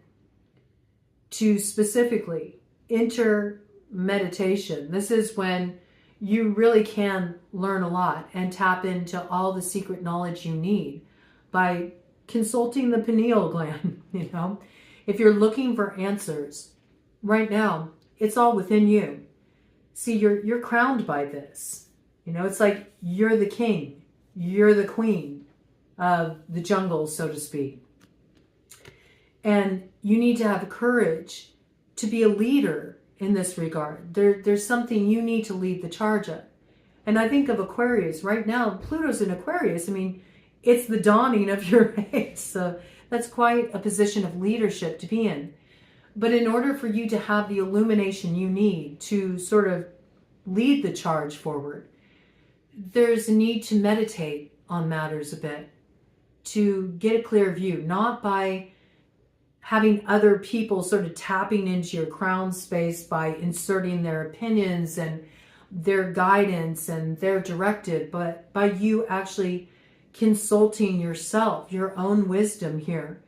to specifically enter meditation. This is when you really can learn a lot and tap into all the secret knowledge you need by consulting the pineal gland. You know, if you're looking for answers right now, it's all within you. See, you're crowned by this. You know, it's like you're the king, you're the queen of the jungle, so to speak. And you need to have courage to be a leader in this regard. There's something you need to lead the charge of. And I think of Aquarius right now. Pluto's in Aquarius. I mean, it's the dawning of your age. So that's quite a position of leadership to be in. But in order for you to have the illumination you need to sort of lead the charge forward, there's a need to meditate on matters a bit, to get a clear view, not by having other people sort of tapping into your crown space by inserting their opinions and their guidance and their directive, but by you actually consulting yourself, your own wisdom here.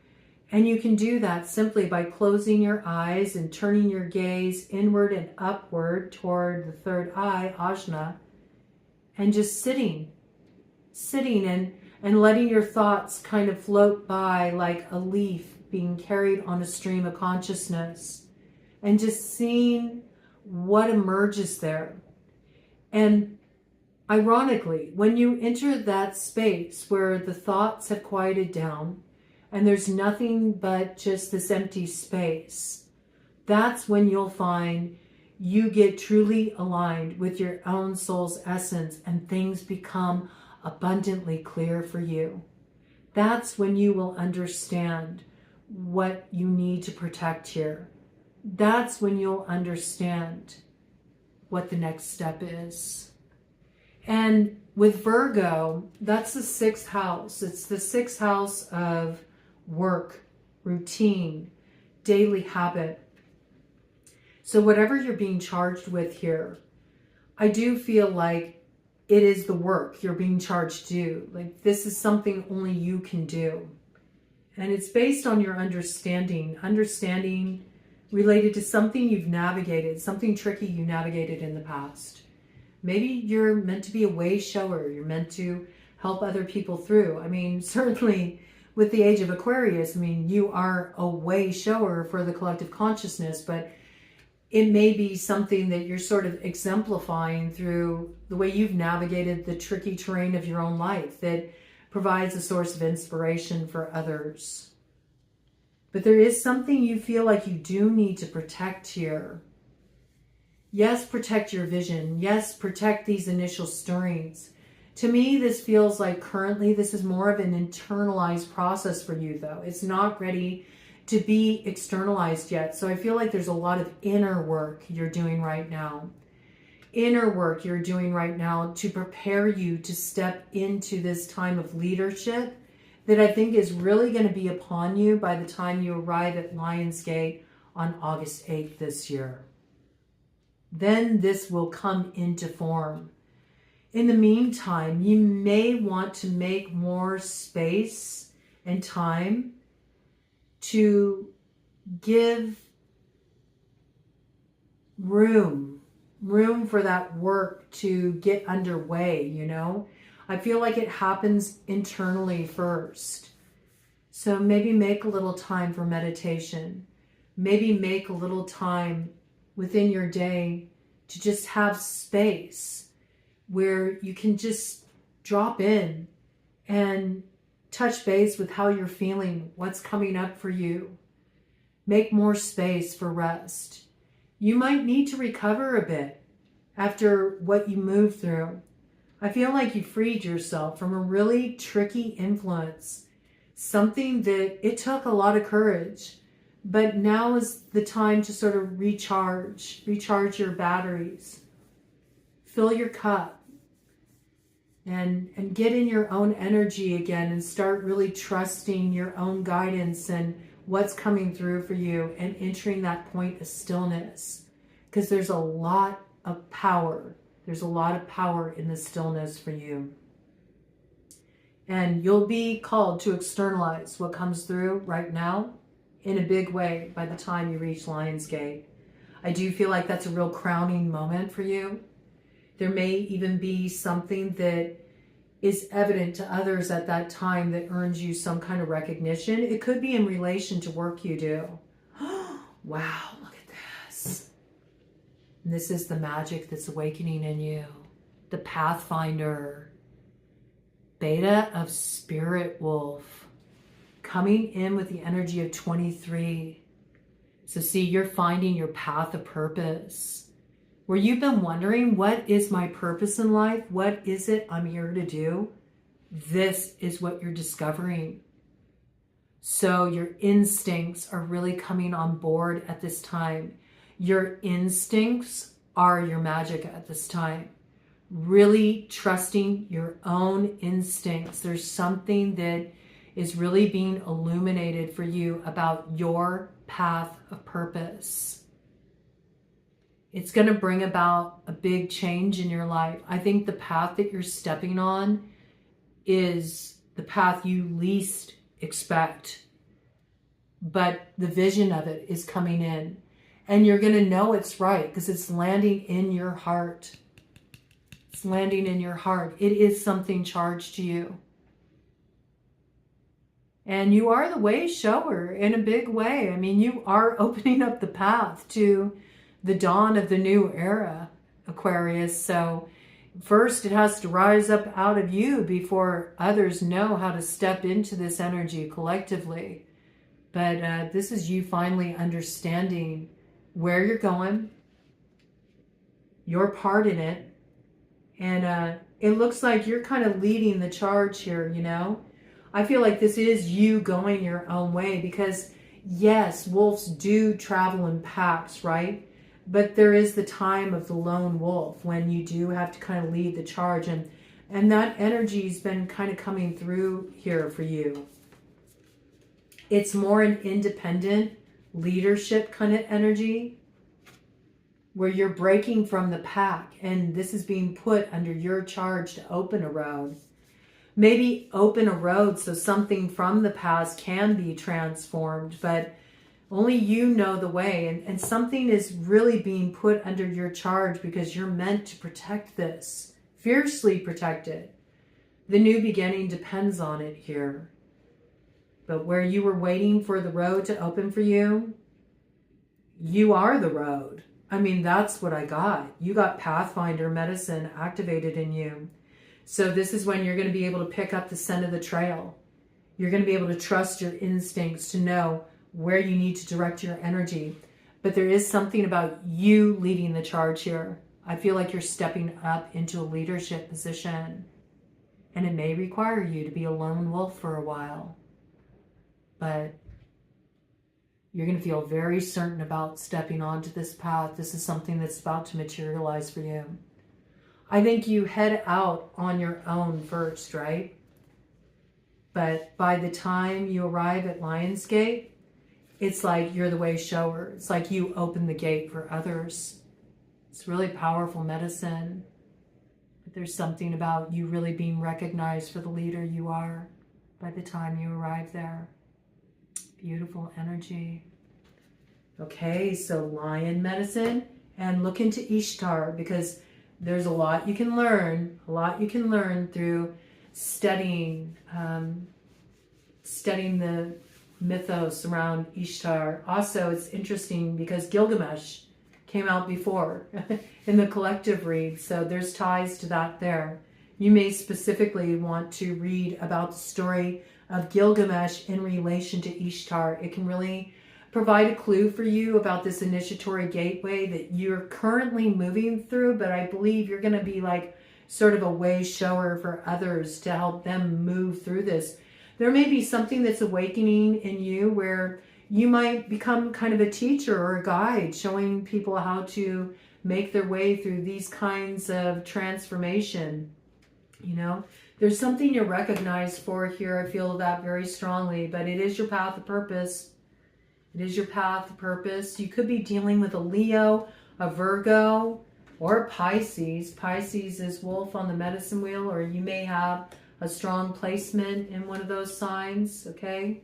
And you can do that simply by closing your eyes and turning your gaze inward and upward toward the third eye, Ajna, and just sitting and letting your thoughts kind of float by like a leaf being carried on a stream of consciousness, and just seeing what emerges there. And ironically, when you enter that space where the thoughts have quieted down and there's nothing but just this empty space, that's when you'll find you get truly aligned with your own soul's essence and things become abundantly clear for you. That's when you will understand what you need to protect here. That's when you'll understand what the next step is. And with Virgo, that's the sixth house. It's the sixth house of work, routine, daily habit. So whatever you're being charged with here, I do feel like it is the work you're being charged to do. Like this is something only you can do. And it's based on your understanding related to something you've navigated, something tricky you navigated in the past. Maybe you're meant to be a way shower. You're meant to help other people through. I mean, certainly with the age of Aquarius, I mean, you are a way shower for the collective consciousness, but it may be something that you're sort of exemplifying through the way you've navigated the tricky terrain of your own life that provides a source of inspiration for others. But there is something you feel like you do need to protect here. Yes, protect your vision. Yes, protect these initial stirrings. To me, this feels like currently this is more of an internalized process for you, though. It's not ready to be externalized yet. So I feel like there's a lot of inner work you're doing right now. Inner work you're doing right now to prepare you to step into this time of leadership that I think is really going to be upon you by the time you arrive at Lionsgate on August 8th this year. Then this will come into form. In the meantime, you may want to make more space and time to give room for that work to get underway, you know? I feel like it happens internally first. So maybe make a little time for meditation. Maybe make a little time within your day to just have space where you can just drop in and touch base with how you're feeling, what's coming up for you. Make more space for rest. You might need to recover a bit after what you moved through. I feel like you freed yourself from a really tricky influence, something that it took a lot of courage, but now is the time to sort of recharge your batteries, fill your cup, and get in your own energy again and start really trusting your own guidance and what's coming through for you and entering that point of stillness. Because there's a lot of power. There's a lot of power in the stillness for you. And you'll be called to externalize what comes through right now in a big way by the time you reach Lionsgate. I do feel like that's a real crowning moment for you. There may even be something that is evident to others at that time that earns you some kind of recognition. It could be in relation to work you do. Wow, look at this. And this is the magic that's awakening in you. The Pathfinder. Beta of Spirit Wolf. Coming in with the energy of 23. So see, you're finding your path of purpose. Where you've been wondering, what is my purpose in life? What is it I'm here to do? This is what you're discovering. So your instincts are really coming on board at this time. Your instincts are your magic at this time. Really trusting your own instincts. There's something that is really being illuminated for you about your path of purpose. It's going to bring about a big change in your life. I think the path that you're stepping on is the path you least expect. But the vision of it is coming in. And you're going to know it's right because it's landing in your heart. It's landing in your heart. It is something charged to you. And you are the way shower in a big way. I mean, you are opening up the path to the dawn of the new era, Aquarius. So first it has to rise up out of you before others know how to step into this energy collectively. But this is you finally understanding where you're going, your part in it. And it looks like you're kind of leading the charge here, you know. I feel like this is you going your own way because, yes, wolves do travel in packs, right? But there is the time of the lone wolf when you do have to kind of lead the charge. And that energy's been kind of coming through here for you. It's more an independent leadership kind of energy where you're breaking from the pack and this is being put under your charge to open a road. Maybe open a road so something from the past can be transformed, but only you know the way. And something is really being put under your charge because you're meant to protect this. Fiercely protect it. The new beginning depends on it here. But where you were waiting for the road to open for you, you are the road. I mean, that's what I got. You got Pathfinder medicine activated in you. So this is when you're going to be able to pick up the scent of the trail. You're going to be able to trust your instincts to know where you need to direct your energy. But there is something about you leading the charge here. I feel like you're stepping up into a leadership position. And it may require you to be a lone wolf for a while. But you're going to feel very certain about stepping onto this path. This is something that's about to materialize for you. I think you head out on your own first, right? But by the time you arrive at Lionsgate, it's like you're the way shower. It's like you open the gate for others. It's really powerful medicine. But there's something about you really being recognized for the leader you are by the time you arrive there. Beautiful energy. Okay, so lion medicine, and look into Ishtar, because there's a lot you can learn, through studying the mythos around Ishtar. Also, it's interesting because Gilgamesh came out before in the collective read, so there's ties to that there. You may specifically want to read about the story of Gilgamesh in relation to Ishtar. It can really provide a clue for you about this initiatory gateway that you're currently moving through, but I believe you're going to be like sort of a way shower for others to help them move through this. There may be something that's awakening in you where you might become kind of a teacher or a guide, showing people how to make their way through these kinds of transformation. You know, there's something you're recognized for here. I feel that very strongly, but it is your path of purpose. It is your path of purpose. You could be dealing with a Leo, a Virgo, or a Pisces. Pisces is wolf on the medicine wheel, or you may have a strong placement in one of those signs, okay?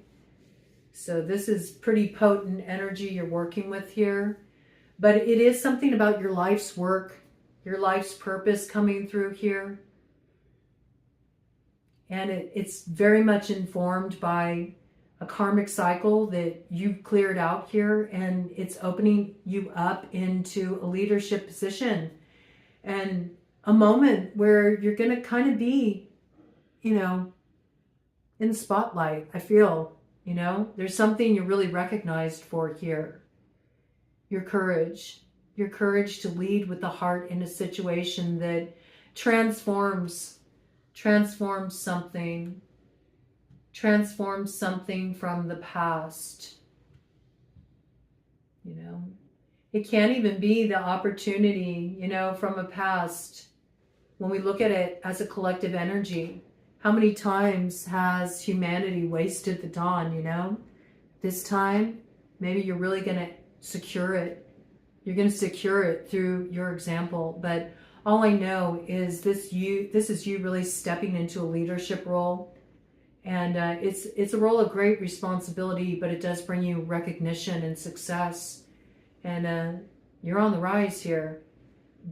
So this is pretty potent energy you're working with here. But it is something about your life's work, your life's purpose coming through here. And it's very much informed by a karmic cycle that you've cleared out here, and it's opening you up into a leadership position and a moment where you're going to kind of be, you know, in the spotlight. I feel, you know, there's something you're really recognized for here. Your courage to lead with the heart in a situation that transforms something from the past. You know, it can't even be the opportunity, you know, from a past. When we look at it as a collective energy, how many times has humanity wasted the dawn, you know? This time, maybe you're really going to secure it. You're going to secure it through your example. But all I know is this is you really stepping into a leadership role. And it's a role of great responsibility, but it does bring you recognition and success. And you're on the rise here.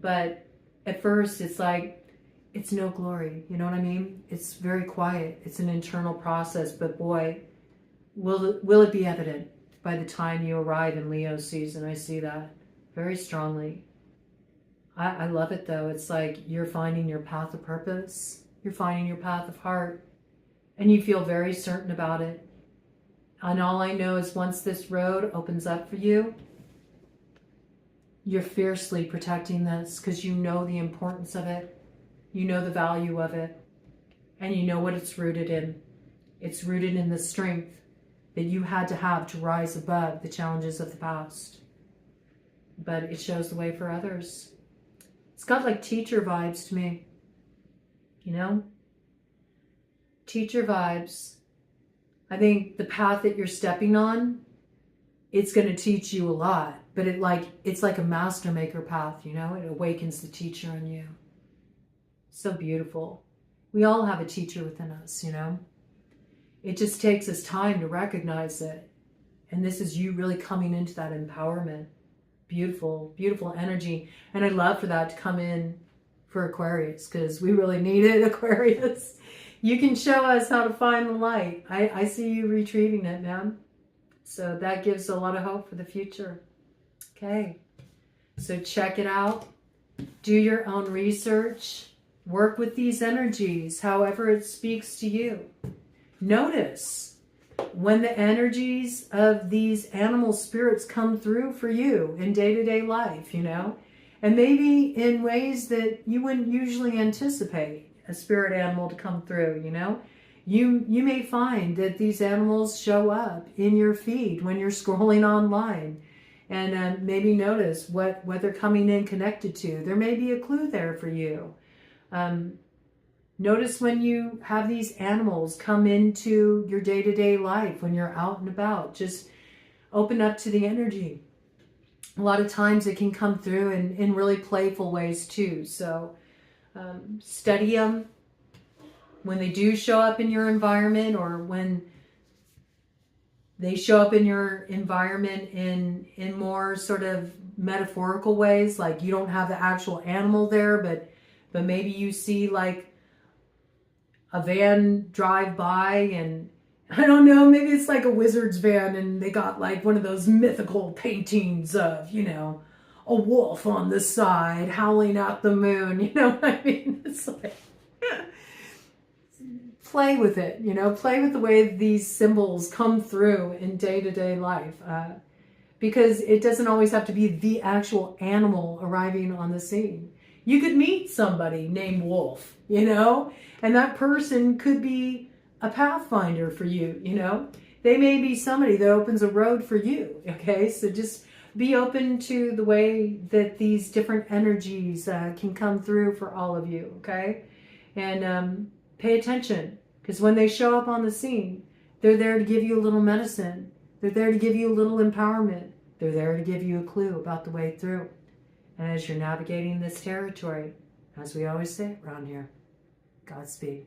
But at first, it's like, it's no glory. You know what I mean? It's very quiet. It's an internal process. But boy, will it be evident by the time you arrive in Leo season. I see that very strongly. I love it, though. It's like you're finding your path of purpose. You're finding your path of heart. And you feel very certain about it. And all I know is once this road opens up for you, you're fiercely protecting this because you know the importance of it. You know the value of it. And you know what it's rooted in. It's rooted in the strength that you had to have to rise above the challenges of the past. But it shows the way for others. It's got like teacher vibes to me. You know? Teacher vibes. I think the path that you're stepping on, it's going to teach you a lot. But it's like a master maker path, you know? It awakens the teacher in you. So beautiful. We all have a teacher within us, you know? It just takes us time to recognize it. And this is you really coming into that empowerment. Beautiful, beautiful energy. And I'd love for that to come in for Aquarius, because we really need it, Aquarius. You can show us how to find the light. I see you retrieving it, man. So that gives a lot of hope for the future. Okay. So check it out. Do your own research. Work with these energies, however it speaks to you. Notice when the energies of these animal spirits come through for you in day-to-day life, you know, and maybe in ways that you wouldn't usually anticipate a spirit animal to come through, you know. You may find that these animals show up in your feed when you're scrolling online, and maybe notice what they're coming in connected to. There may be a clue there for you. Notice when you have these animals come into your day-to-day life, when you're out and about, just open up to the energy. A lot of times it can come through in really playful ways too. So study them when they do show up in your environment, or when they show up in your environment in more sort of metaphorical ways, like you don't have the actual animal there, but maybe you see like a van drive by, and I don't know, maybe it's like a wizard's van and they got like one of those mythical paintings of, you know, a wolf on the side howling at the moon, you know what I mean? It's like, play with it, you know, play with the way these symbols come through in day-to-day life, because it doesn't always have to be the actual animal arriving on the scene. You could meet somebody named Wolf, you know, and that person could be a pathfinder for you, you know. They may be somebody that opens a road for you, okay? So just be open to the way that these different energies can come through for all of you, okay? And pay attention, because when they show up on the scene, they're there to give you a little medicine. They're there to give you a little empowerment. They're there to give you a clue about the way through. And as you're navigating this territory, as we always say around here, Godspeed.